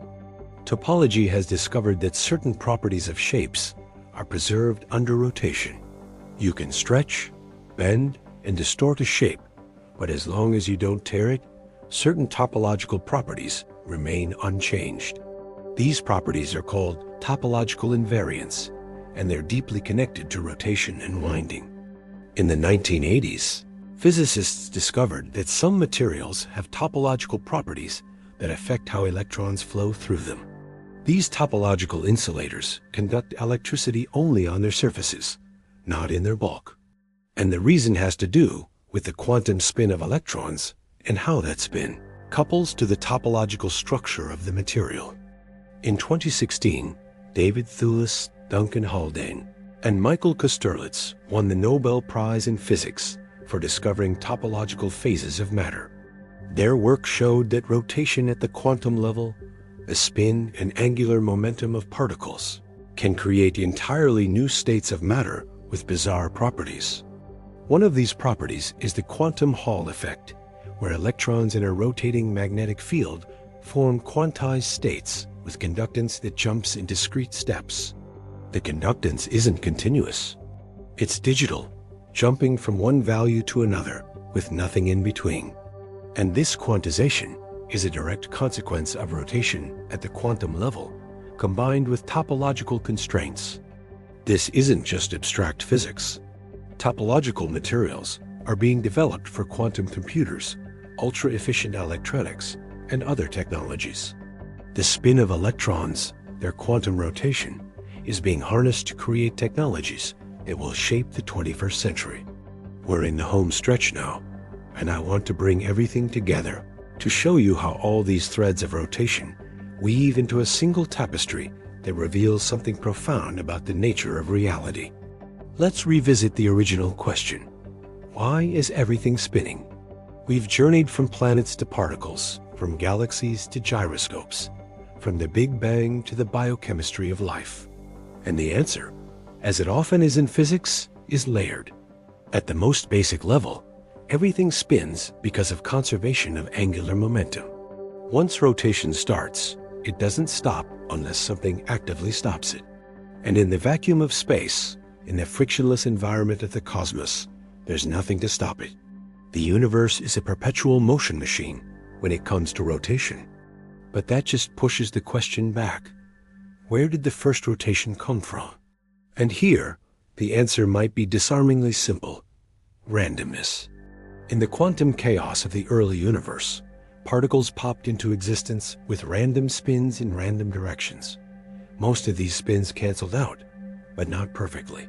Topology has discovered that certain properties of shapes are preserved under rotation. You can stretch, bend, and distort a shape, but as long as you don't tear it, certain topological properties remain unchanged. These properties are called topological invariants, and they're deeply connected to rotation and winding. In the 1980s, physicists discovered that some materials have topological properties that affect how electrons flow through them. These topological insulators conduct electricity only on their surfaces, not in their bulk. And the reason has to do with the quantum spin of electrons and how that spin couples to the topological structure of the material. In 2016, David Thewlis, Duncan Haldane, and Michael Kosterlitz won the Nobel Prize in Physics for discovering topological phases of matter. Their work showed that rotation at the quantum level, the spin and angular momentum of particles, can create entirely new states of matter with bizarre properties. One of these properties is the quantum Hall effect, where electrons in a rotating magnetic field form quantized states with conductance that jumps in discrete steps. The conductance isn't continuous. It's digital, jumping from one value to another with nothing in between. And this quantization is a direct consequence of rotation at the quantum level, combined with topological constraints. This isn't just abstract physics. Topological materials are being developed for quantum computers, ultra-efficient electronics, and other technologies. The spin of electrons, their quantum rotation, is being harnessed to create technologies that will shape the 21st century. We're in the home stretch now, and I want to bring everything together to show you how all these threads of rotation weave into a single tapestry that reveals something profound about the nature of reality. Let's revisit the original question. Why is everything spinning? We've journeyed from planets to particles, from galaxies to gyroscopes, from the Big Bang to the biochemistry of life. And the answer, as it often is in physics, is layered. At the most basic level, everything spins because of conservation of angular momentum. Once rotation starts, it doesn't stop unless something actively stops it. And in the vacuum of space, in the frictionless environment of the cosmos, there's nothing to stop it. The universe is a perpetual motion machine when it comes to rotation. But that just pushes the question back. Where did the first rotation come from? And here, the answer might be disarmingly simple: randomness. In the quantum chaos of the early universe, particles popped into existence with random spins in random directions. Most of these spins canceled out, but not perfectly.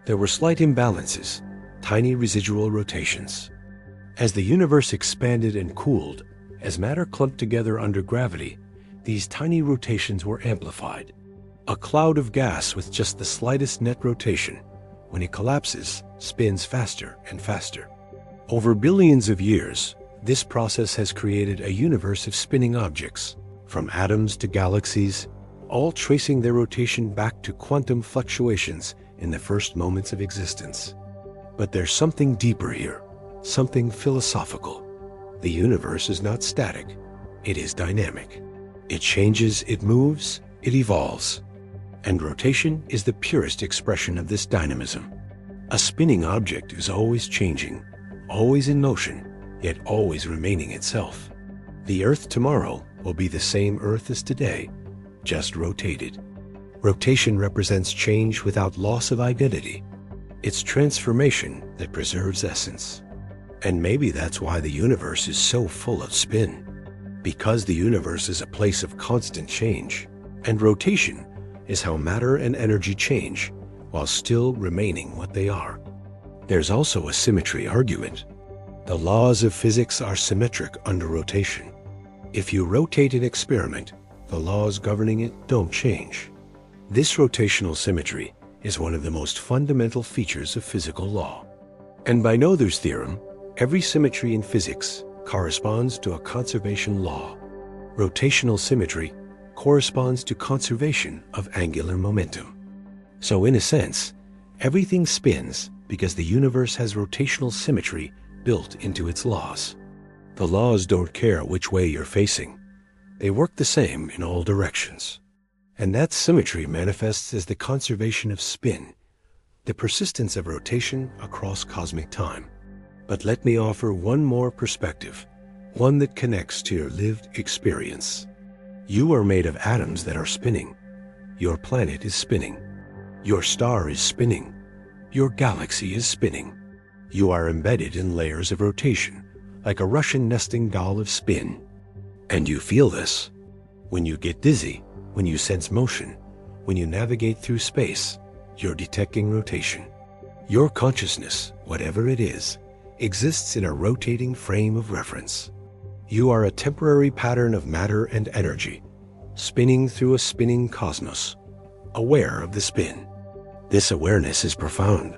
There were slight imbalances, tiny residual rotations. As the universe expanded and cooled, as matter clumped together under gravity, these tiny rotations were amplified. A cloud of gas with just the slightest net rotation, when it collapses, spins faster and faster. Over billions of years, this process has created a universe of spinning objects, from atoms to galaxies, all tracing their rotation back to quantum fluctuations in the first moments of existence. But there's something deeper here, something philosophical. The universe is not static, it is dynamic. It changes, it moves, it evolves. And rotation is the purest expression of this dynamism. A spinning object is always changing, always in motion, yet always remaining itself. The Earth tomorrow will be the same Earth as today, just rotated. Rotation represents change without loss of identity. It's transformation that preserves essence. And maybe that's why the universe is so full of spin. Because the universe is a place of constant change, and rotation is how matter and energy change while still remaining what they are. There's also a symmetry argument. The laws of physics are symmetric under rotation. If you rotate an experiment, the laws governing it don't change. This rotational symmetry is one of the most fundamental features of physical law. And by Noether's theorem, every symmetry in physics corresponds to a conservation law. Rotational symmetry corresponds to conservation of angular momentum. So in a sense, everything spins because the universe has rotational symmetry built into its laws. The laws don't care which way you're facing. They work the same in all directions. And that symmetry manifests as the conservation of spin, the persistence of rotation across cosmic time. But let me offer one more perspective, one that connects to your lived experience. You are made of atoms that are spinning. Your planet is spinning. Your star is spinning. Your galaxy is spinning. You are embedded in layers of rotation, like a Russian nesting doll of spin. And you feel this. When you get dizzy, when you sense motion, when you navigate through space, you're detecting rotation. Your consciousness, whatever it is, exists in a rotating frame of reference. You are a temporary pattern of matter and energy, spinning through a spinning cosmos, aware of the spin. This awareness is profound.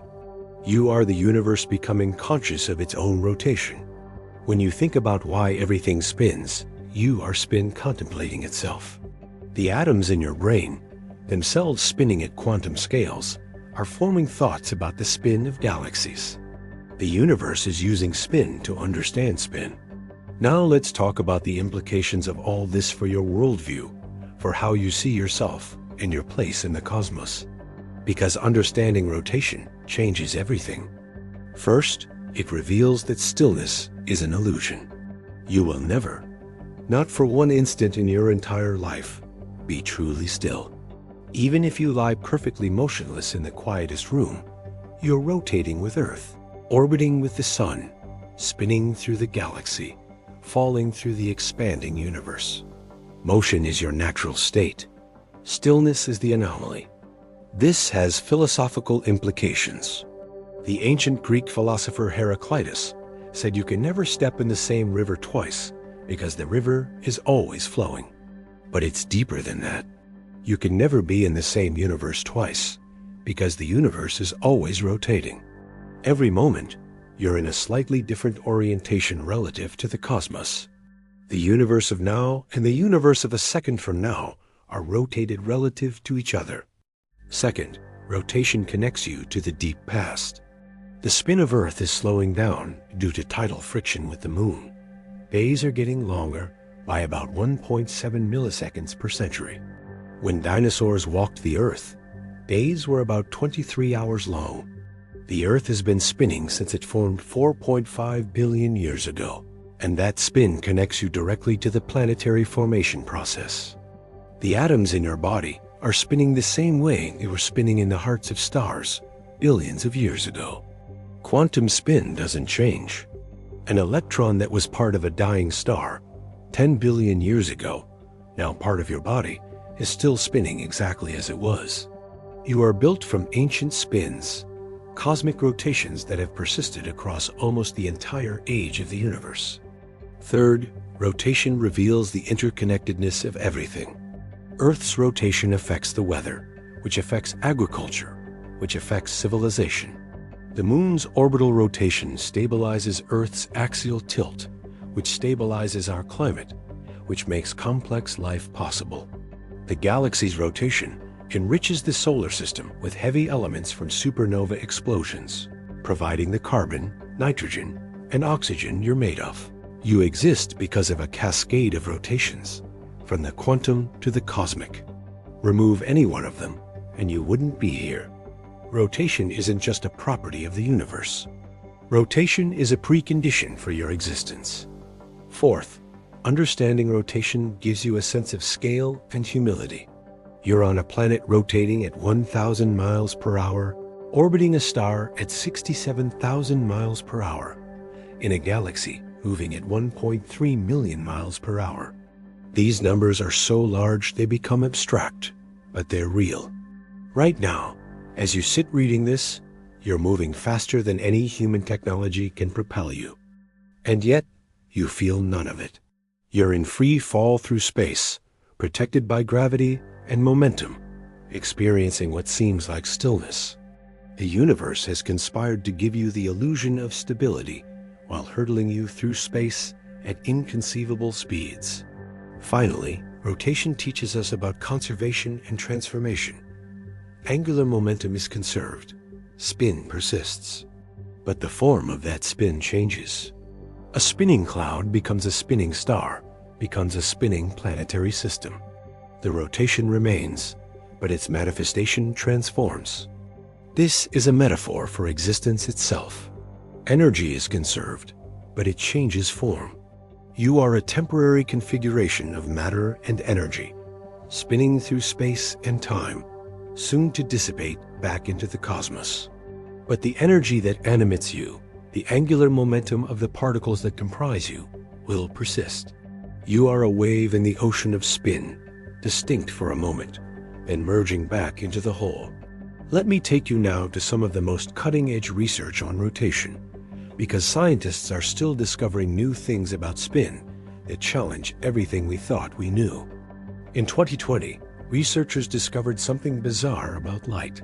You are the universe becoming conscious of its own rotation. When you think about why everything spins, you are spin contemplating itself. The atoms in your brain, themselves spinning at quantum scales, are forming thoughts about the spin of galaxies. The universe is using spin to understand spin. Now let's talk about the implications of all this for your worldview, for how you see yourself and your place in the cosmos. Because understanding rotation changes everything. First, it reveals that stillness is an illusion. You will never, not for one instant in your entire life, be truly still. Even if you lie perfectly motionless in the quietest room, you're rotating with Earth, orbiting with the Sun, spinning through the galaxy, falling through the expanding universe. Motion is your natural state. Stillness is the anomaly. This has philosophical implications. The ancient Greek philosopher Heraclitus said you can never step in the same river twice because the river is always flowing. But it's deeper than that. You can never be in the same universe twice because the universe is always rotating. Every moment, you're in a slightly different orientation relative to the cosmos. The universe of now and the universe of a second from now are rotated relative to each other. Second, rotation connects you to the deep past. The spin of Earth is slowing down due to tidal friction with the moon. Days are getting longer by about 1.7 milliseconds per century. When dinosaurs walked the Earth, days were about 23 hours long. The Earth has been spinning since it formed 4.5 billion years ago, and that spin connects you directly to the planetary formation process. The atoms in your body are spinning the same way they were spinning in the hearts of stars billions of years ago. Quantum spin doesn't change. An electron that was part of a dying star 10 billion years ago, now part of your body, is still spinning exactly as it was. You are built from ancient spins, cosmic rotations that have persisted across almost the entire age of the universe. Third, rotation reveals the interconnectedness of everything. Earth's rotation affects the weather, which affects agriculture, which affects civilization. The moon's orbital rotation stabilizes Earth's axial tilt, which stabilizes our climate, which makes complex life possible. The galaxy's rotation enriches the solar system with heavy elements from supernova explosions, providing the carbon, nitrogen, and oxygen you're made of. You exist because of a cascade of rotations, from the quantum to the cosmic. Remove any one of them, and you wouldn't be here. Rotation isn't just a property of the universe. Rotation is a precondition for your existence. Fourth, understanding rotation gives you a sense of scale and humility. You're on a planet rotating at 1,000 miles per hour, orbiting a star at 67,000 miles per hour, in a galaxy moving at 1.3 million miles per hour. These numbers are so large they become abstract, but they're real. Right now, as you sit reading this, you're moving faster than any human technology can propel you. And yet, you feel none of it. You're in free fall through space, protected by gravity and momentum, experiencing what seems like stillness. The universe has conspired to give you the illusion of stability while hurtling you through space at inconceivable speeds. Finally, rotation teaches us about conservation and transformation. Angular momentum is conserved. Spin persists. But the form of that spin changes. A spinning cloud becomes a spinning star, becomes a spinning planetary system. The rotation remains, but its manifestation transforms. This is a metaphor for existence itself. Energy is conserved, but it changes form. You are a temporary configuration of matter and energy, spinning through space and time, soon to dissipate back into the cosmos. But the energy that animates you, the angular momentum of the particles that comprise you, will persist. You are a wave in the ocean of spin, distinct for a moment, then merging back into the whole. Let me take you now to some of the most cutting-edge research on rotation, because scientists are still discovering new things about spin that challenge everything we thought we knew. In 2020, researchers discovered something bizarre about light.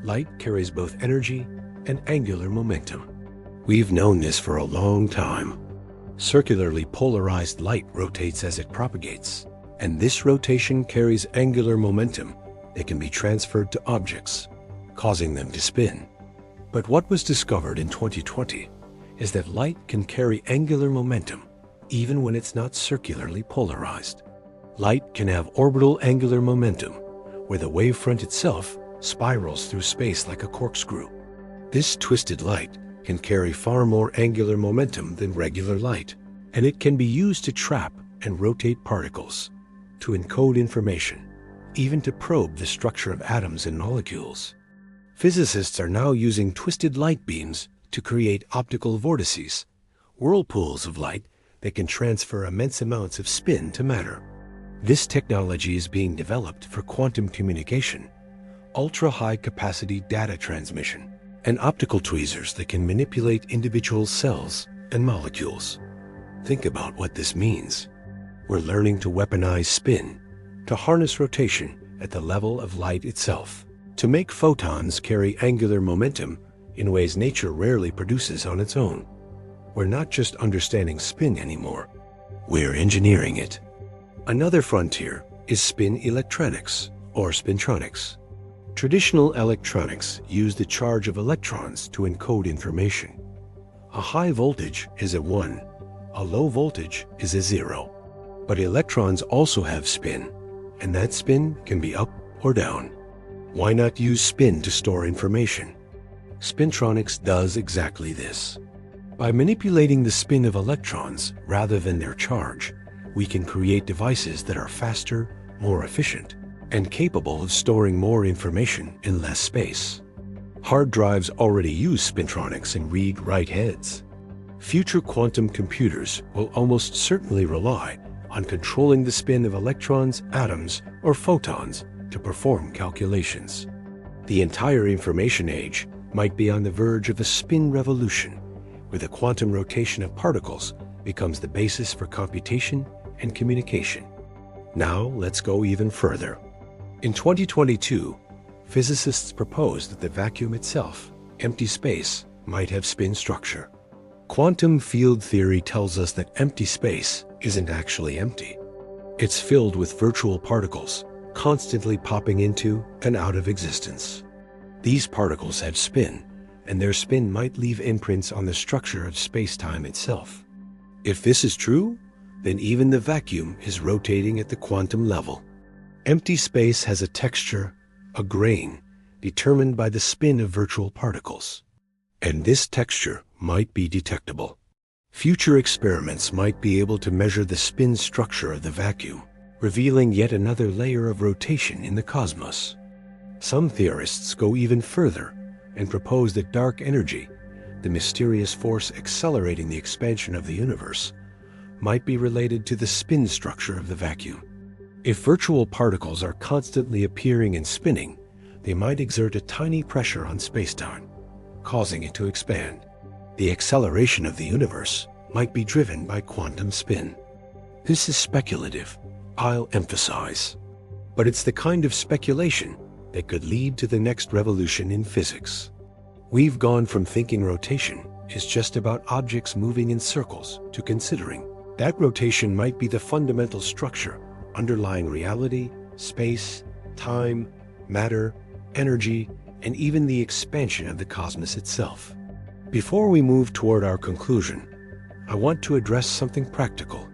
Light carries both energy and angular momentum. We've known this for a long time. Circularly polarized light rotates as it propagates, and this rotation carries angular momentum that can be transferred to objects, causing them to spin. But what was discovered in 2020 is that light can carry angular momentum even when it's not circularly polarized. Light can have orbital angular momentum, where the wavefront itself spirals through space like a corkscrew. This twisted light can carry far more angular momentum than regular light, and it can be used to trap and rotate particles, to encode information, even to probe the structure of atoms and molecules. Physicists are now using twisted light beams to create optical vortices, whirlpools of light that can transfer immense amounts of spin to matter. This technology is being developed for quantum communication, ultra-high capacity data transmission, and optical tweezers that can manipulate individual cells and molecules. Think about what this means. We're learning to weaponize spin, to harness rotation at the level of light itself, to make photons carry angular momentum in ways nature rarely produces on its own. We're not just understanding spin anymore, we're engineering it. Another frontier is spin electronics, or spintronics. Traditional electronics use the charge of electrons to encode information. A high voltage is a 1, a low voltage is a 0. But electrons also have spin, and that spin can be up or down. Why not use spin to store information? Spintronics does exactly this. By manipulating the spin of electrons rather than their charge, we can create devices that are faster, more efficient, and capable of storing more information in less space. Hard drives already use spintronics in read-write heads. Future quantum computers will almost certainly rely on controlling the spin of electrons, atoms, or photons to perform calculations. The entire information age might be on the verge of a spin revolution, where the quantum rotation of particles becomes the basis for computation and communication. Now let's go even further. In 2022, physicists proposed that the vacuum itself, empty space, might have spin structure. Quantum field theory tells us that empty space isn't actually empty. It's filled with virtual particles, constantly popping into and out of existence. These particles have spin, and their spin might leave imprints on the structure of space-time itself. If this is true, then even the vacuum is rotating at the quantum level. Empty space has a texture, a grain, determined by the spin of virtual particles. And this texture might be detectable. Future experiments might be able to measure the spin structure of the vacuum, revealing yet another layer of rotation in the cosmos. Some theorists go even further and propose that dark energy, the mysterious force accelerating the expansion of the universe, might be related to the spin structure of the vacuum. If virtual particles are constantly appearing and spinning, they might exert a tiny pressure on spacetime, causing it to expand. The acceleration of the universe might be driven by quantum spin. This is speculative, I'll emphasize. But it's the kind of speculation that could lead to the next revolution in physics. We've gone from thinking rotation is just about objects moving in circles to considering that rotation might be the fundamental structure underlying reality, space, time, matter, energy, and even the expansion of the cosmos itself. Before we move toward our conclusion, I want to address something practical.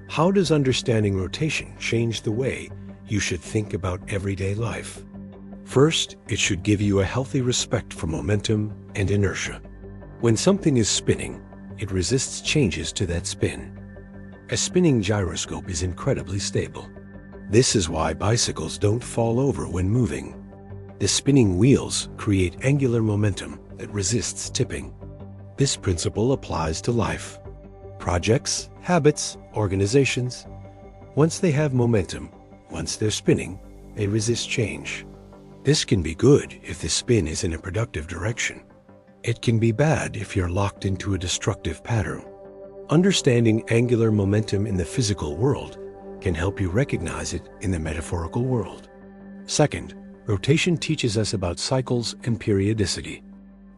How does understanding rotation change the way you should think about everyday life? First, it should give you a healthy respect for momentum and inertia. When something is spinning, it resists changes to that spin. A spinning gyroscope is incredibly stable. This is why bicycles don't fall over when moving. The spinning wheels create angular momentum that resists tipping. This principle applies to life. Projects, habits, organizations. Once they have momentum, once they're spinning, they resist change. This can be good if the spin is in a productive direction. It can be bad if you're locked into a destructive pattern. Understanding angular momentum in the physical world can help you recognize it in the metaphorical world. Second, rotation teaches us about cycles and periodicity.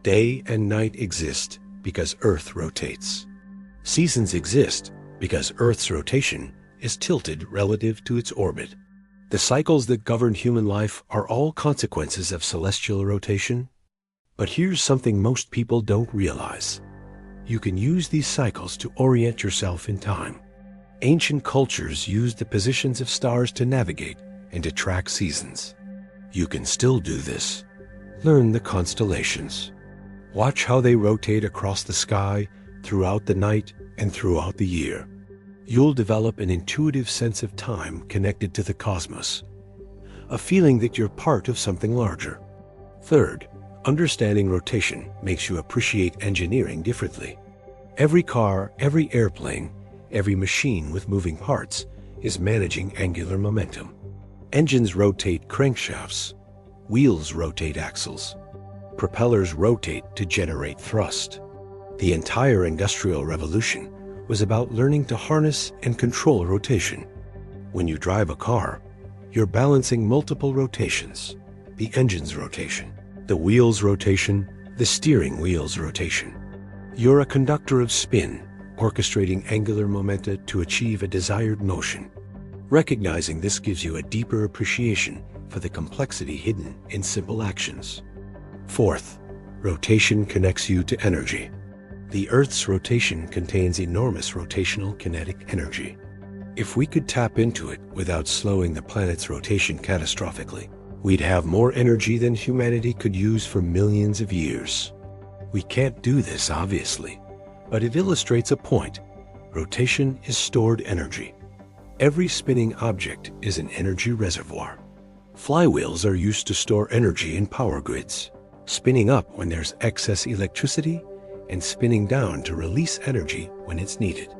Day and night exist because Earth rotates. Seasons exist because Earth's rotation is tilted relative to its orbit. The cycles that govern human life are all consequences of celestial rotation. But here's something most people don't realize. You can use these cycles to orient yourself in time. Ancient cultures used the positions of stars to navigate and to track seasons. You can still do this. Learn the constellations. Watch how they rotate across the sky, throughout the night, and throughout the year. You'll develop an intuitive sense of time connected to the cosmos, a feeling that you're part of something larger. Third, understanding rotation makes you appreciate engineering differently. Every car, every airplane, every machine with moving parts is managing angular momentum. Engines rotate crankshafts. Wheels rotate axles. Propellers rotate to generate thrust. The entire Industrial Revolution was about learning to harness and control rotation. When you drive a car, you're balancing multiple rotations: the engine's rotation, the wheel's rotation, the steering wheel's rotation. You're a conductor of spin, orchestrating angular momenta to achieve a desired motion. Recognizing this gives you a deeper appreciation for the complexity hidden in simple actions. Fourth, rotation connects you to energy. The Earth's rotation contains enormous rotational kinetic energy. If we could tap into it without slowing the planet's rotation catastrophically, We'd have more energy than humanity could use for millions of years. We can't do this, obviously, but it illustrates a point. Rotation is stored energy. Every spinning object is an energy reservoir. Flywheels are used to store energy in power grids, spinning up when there's excess electricity and spinning down to release energy when it's needed.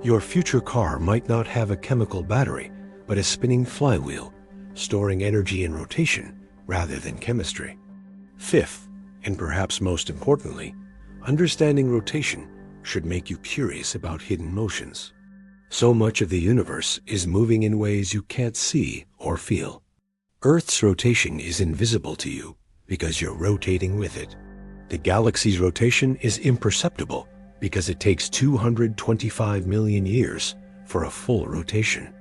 Your future car might not have a chemical battery, but a spinning flywheel, storing energy in rotation rather than chemistry. Fifth, and perhaps most importantly, understanding rotation should make you curious about hidden motions. So much of the universe is moving in ways you can't see or feel. Earth's rotation is invisible to you because you're rotating with it. The galaxy's rotation is imperceptible because it takes 225 million years for a full rotation.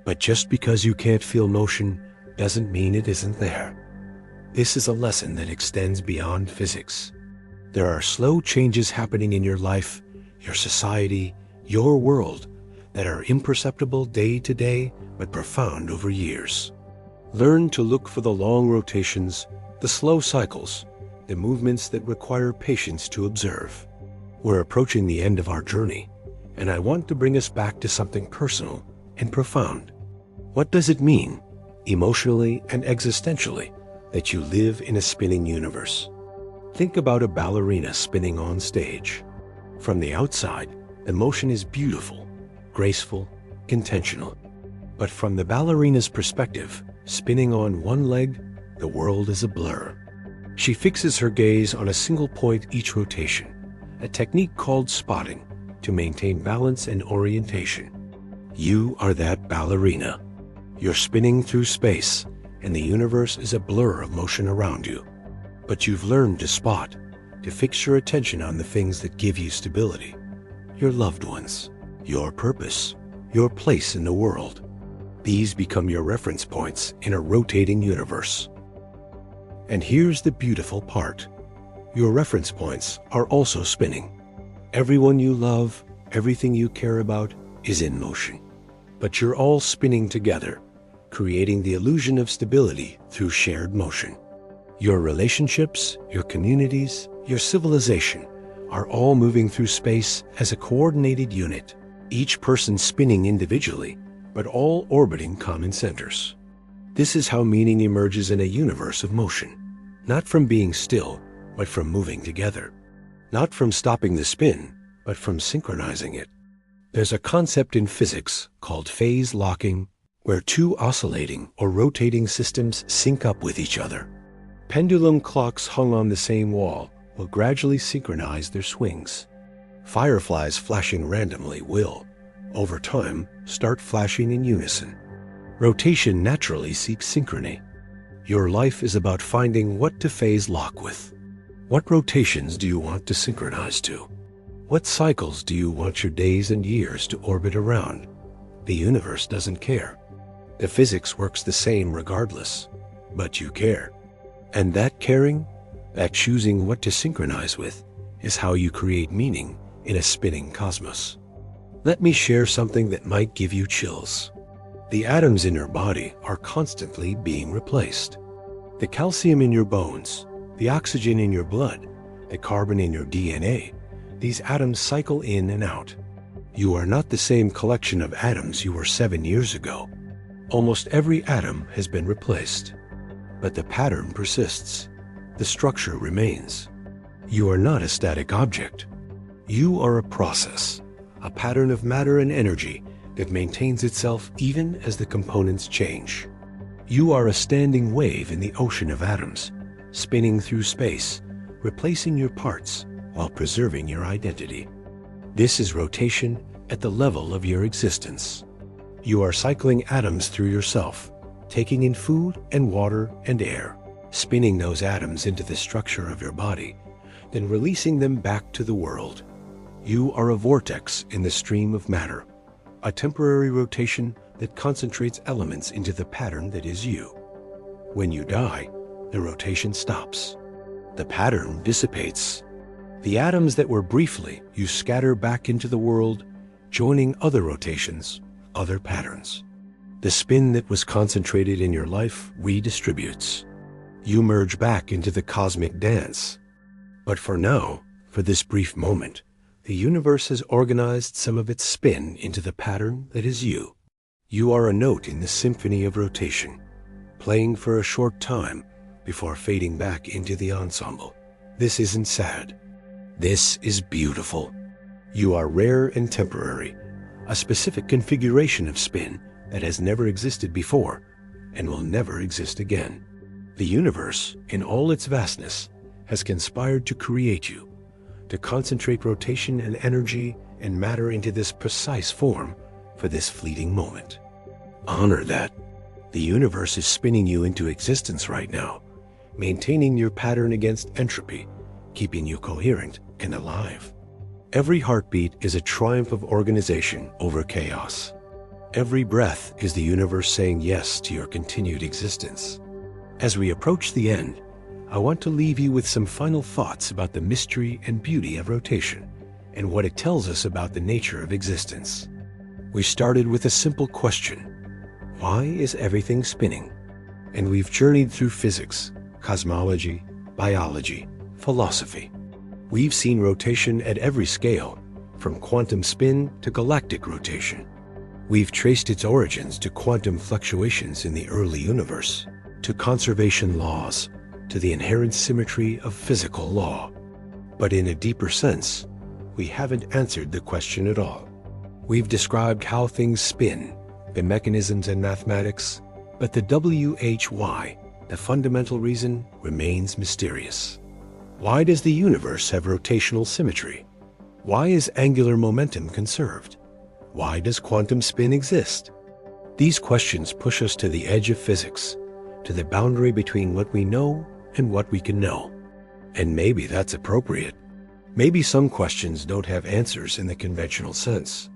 But just because you can't feel motion doesn't mean it isn't there. This is a lesson that extends beyond physics. There are slow changes happening in your life, your society, your world that are imperceptible day to day but profound over years. Learn to look for the long rotations, the slow cycles, the movements that require patience to observe. We're approaching the end of our journey, and I want to bring us back to something personal and profound. What does it mean, emotionally and existentially, that you live in a spinning universe? Think about a ballerina spinning on stage. From the outside, the motion is beautiful, graceful, intentional. But from the ballerina's perspective, spinning on one leg, the world is a blur. She fixes her gaze on a single point each rotation, a technique called spotting, to maintain balance and orientation. You are that ballerina. You're spinning through space, and the universe is a blur of motion around you. But you've learned to spot, to fix your attention on the things that give you stability. Your loved ones, your purpose, your place in the world. These become your reference points in a rotating universe. And here's the beautiful part. Your reference points are also spinning. Everyone you love, everything you care about is in motion. But you're all spinning together, creating the illusion of stability through shared motion. Your relationships, your communities, your civilization are all moving through space as a coordinated unit, each person spinning individually, but all orbiting common centers. This is how meaning emerges in a universe of motion, not from being still, but from moving together. Not from stopping the spin, but from synchronizing it. There's a concept in physics called phase locking, where two oscillating or rotating systems sync up with each other. Pendulum clocks hung on the same wall will gradually synchronize their swings. Fireflies flashing randomly will, over time, start flashing in unison. Rotation naturally seeks synchrony. Your life is about finding what to phase lock with. What rotations do you want to synchronize to? What cycles do you want your days and years to orbit around? The universe doesn't care. The physics works the same regardless, but you care. And that caring, that choosing what to synchronize with, is how you create meaning in a spinning cosmos. Let me share something that might give you chills. The atoms in your body are constantly being replaced. The calcium in your bones, the oxygen in your blood, the carbon in your DNA, these atoms cycle in and out. You are not the same collection of atoms you were 7 years ago. Almost every atom has been replaced. But the pattern persists. The structure remains. You are not a static object. You are a process, a pattern of matter and energy that maintains itself even as the components change. You are a standing wave in the ocean of atoms, spinning through space, replacing your parts while preserving your identity. This is rotation at the level of your existence. You are cycling atoms through yourself, taking in food and water and air, spinning those atoms into the structure of your body, then releasing them back to the world. You are a vortex in the stream of matter, a temporary rotation that concentrates elements into the pattern that is you. When you die, the rotation stops. The pattern dissipates. The atoms that were briefly you scatter back into the world, joining other rotations, other patterns. The spin that was concentrated in your life redistributes. You merge back into the cosmic dance. But for now, for this brief moment, the universe has organized some of its spin into the pattern that is you. You are a note in the symphony of rotation, playing for a short time before fading back into the ensemble. This isn't sad. This is beautiful. You are rare and temporary, a specific configuration of spin that has never existed before and will never exist again. The universe, in all its vastness, has conspired to create you, to concentrate rotation and energy and matter into this precise form for this fleeting moment. Honor that. The universe is spinning you into existence right now, maintaining your pattern against entropy, keeping you coherent and alive. Every heartbeat is a triumph of organization over chaos. Every breath is the universe saying yes to your continued existence. As we approach the end, I want to leave you with some final thoughts about the mystery and beauty of rotation and what it tells us about the nature of existence. We started with a simple question: why is everything spinning? And we've journeyed through physics, cosmology, biology, philosophy. We've seen rotation at every scale, from quantum spin to galactic rotation. We've traced its origins to quantum fluctuations in the early universe, to conservation laws, to the inherent symmetry of physical law. But in a deeper sense, we haven't answered the question at all. We've described how things spin, the mechanisms and mathematics, but the why, the fundamental reason, remains mysterious. Why does the universe have rotational symmetry? Why is angular momentum conserved? Why does quantum spin exist? These questions push us to the edge of physics, to the boundary between what we know and what we can know. And maybe that's appropriate. Maybe some questions don't have answers in the conventional sense.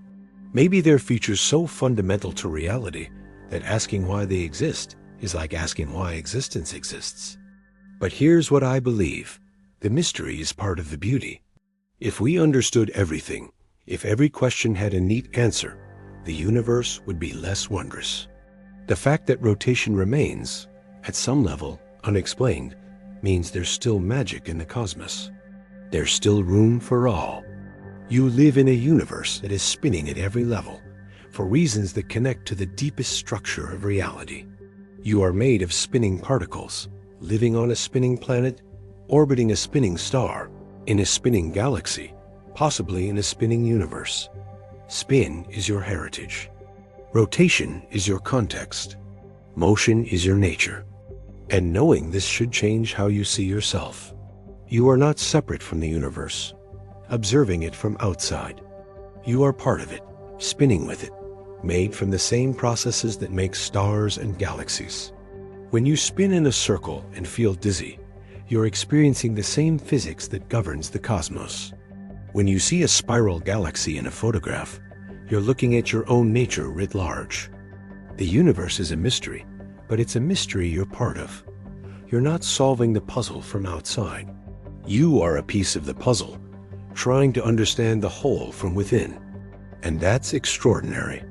Maybe they're features so fundamental to reality that asking why they exist is like asking why existence exists. But here's what I believe. The mystery is part of the beauty. If we understood everything, if every question had a neat answer, the universe would be less wondrous. The fact that rotation remains, at some level, unexplained, means there's still magic in the cosmos. There's still room for all. You live in a universe that is spinning at every level, for reasons that connect to the deepest structure of reality. You are made of spinning particles, living on a spinning planet, orbiting a spinning star, in a spinning galaxy, possibly in a spinning universe. Spin is your heritage. Rotation is your context. Motion is your nature. And knowing this should change how you see yourself. You are not separate from the universe, observing it from outside. You are part of it, spinning with it, made from the same processes that make stars and galaxies. When you spin in a circle and feel dizzy, you're experiencing the same physics that governs the cosmos. When you see a spiral galaxy in a photograph, you're looking at your own nature writ large. The universe is a mystery, but it's a mystery you're part of. You're not solving the puzzle from outside. You are a piece of the puzzle, trying to understand the whole from within. And that's extraordinary.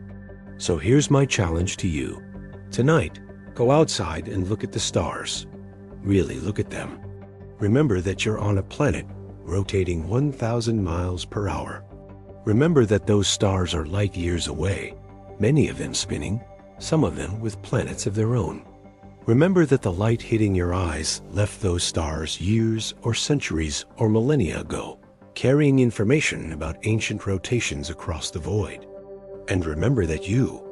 So here's my challenge to you. Tonight, go outside and look at the stars. Really look at them. Remember that you're on a planet rotating 1,000 miles per hour. Remember that those stars are light years away, many of them spinning, some of them with planets of their own. Remember that the light hitting your eyes left those stars years or centuries or millennia ago, carrying information about ancient rotations across the void. And remember that you,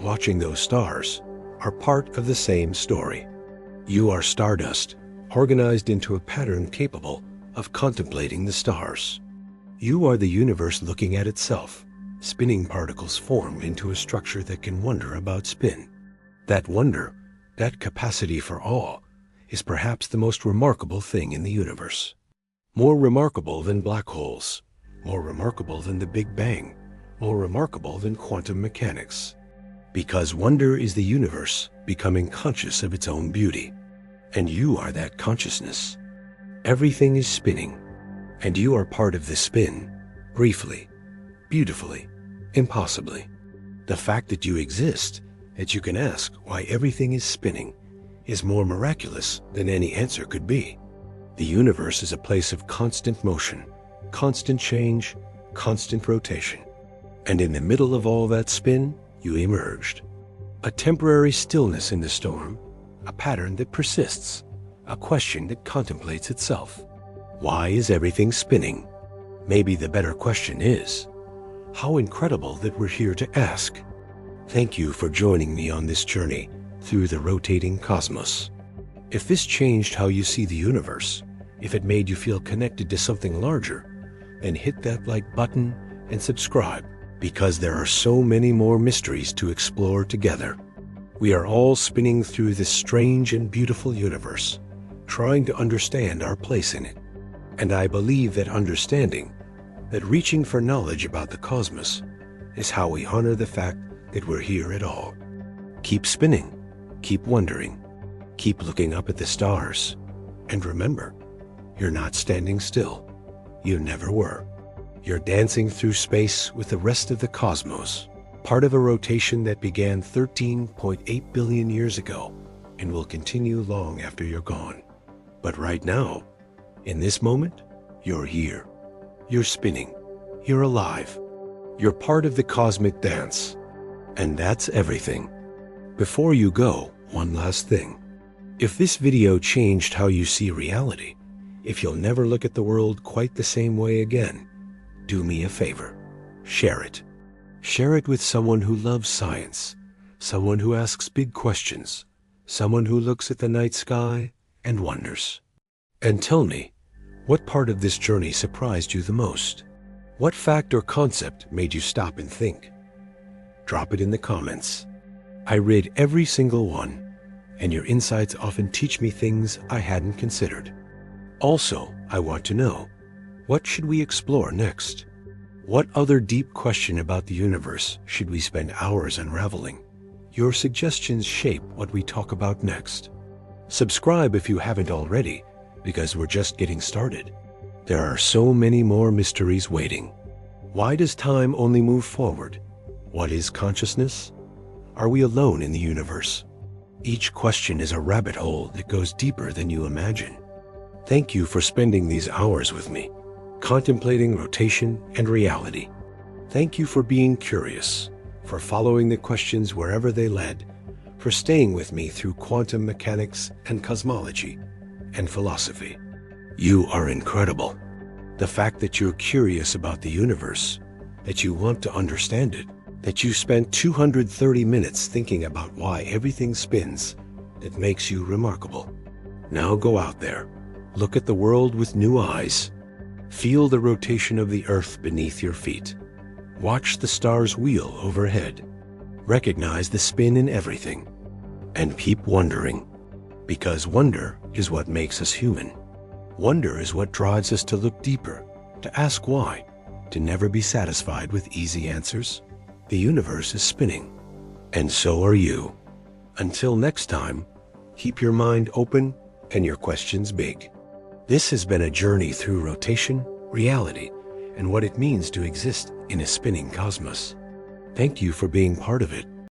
watching those stars, are part of the same story. You are stardust, organized into a pattern capable of contemplating the stars. You are the universe looking at itself, spinning particles formed into a structure that can wonder about spin. That wonder, that capacity for awe, is perhaps the most remarkable thing in the universe. More remarkable than black holes, more remarkable than the Big Bang, more remarkable than quantum mechanics. Because wonder is the universe becoming conscious of its own beauty. And you are that consciousness. Everything is spinning, and you are part of the spin, briefly, beautifully, impossibly. The fact that you exist that you can ask why everything is spinning is more miraculous than any answer could be. The universe is a place of constant motion, constant change, constant rotation. And in the middle of all that spin, you emerged. A temporary stillness in the storm, a pattern that persists, a question that contemplates itself. Why is everything spinning? Maybe the better question is, how incredible that we're here to ask. Thank you for joining me on this journey through the rotating cosmos. If this changed how you see the universe, if it made you feel connected to something larger, then hit that like button and subscribe, because there are so many more mysteries to explore together. We are all spinning through this strange and beautiful universe, trying to understand our place in it. And I believe that understanding, that reaching for knowledge about the cosmos, is how we honor the fact that we're here at all. Keep spinning, keep wondering, keep looking up at the stars, and remember, you're not standing still. You never were. You're dancing through space with the rest of the cosmos, part of a rotation that began 13.8 billion years ago and will continue long after you're gone. But right now, in this moment, you're here. You're spinning. You're alive. You're part of the cosmic dance. And that's everything. Before you go, one last thing. If this video changed how you see reality, if you'll never look at the world quite the same way again, do me a favor. Share it. Share it with someone who loves science, someone who asks big questions, someone who looks at the night sky and wonders. And tell me, what part of this journey surprised you the most? What fact or concept made you stop and think? Drop it in the comments. I read every single one, and your insights often teach me things I hadn't considered. Also, I want to know, what should we explore next? What other deep question about the universe should we spend hours unraveling? Your suggestions shape what we talk about next. Subscribe if you haven't already, because we're just getting started. There are so many more mysteries waiting. Why does time only move forward? What is consciousness? Are we alone in the universe? Each question is a rabbit hole that goes deeper than you imagine. Thank you for spending these hours with me, contemplating rotation and reality. Thank you for being curious, for following the questions wherever they led, for staying with me through quantum mechanics and cosmology and philosophy. You are incredible. The fact that you're curious about the universe, that you want to understand it, that you spent 230 minutes thinking about why everything spins, that makes you remarkable. Now go out there, look at the world with new eyes. Feel the rotation of the earth beneath your feet. Watch the stars wheel overhead. Recognize the spin in everything. And keep wondering, because wonder is what makes us human. Wonder is what drives us to look deeper, to ask why, to never be satisfied with easy answers. The universe is spinning, and so are you. Until next time, keep your mind open and your questions big. This has been a journey through rotation, reality, and what it means to exist in a spinning cosmos. Thank you for being part of it.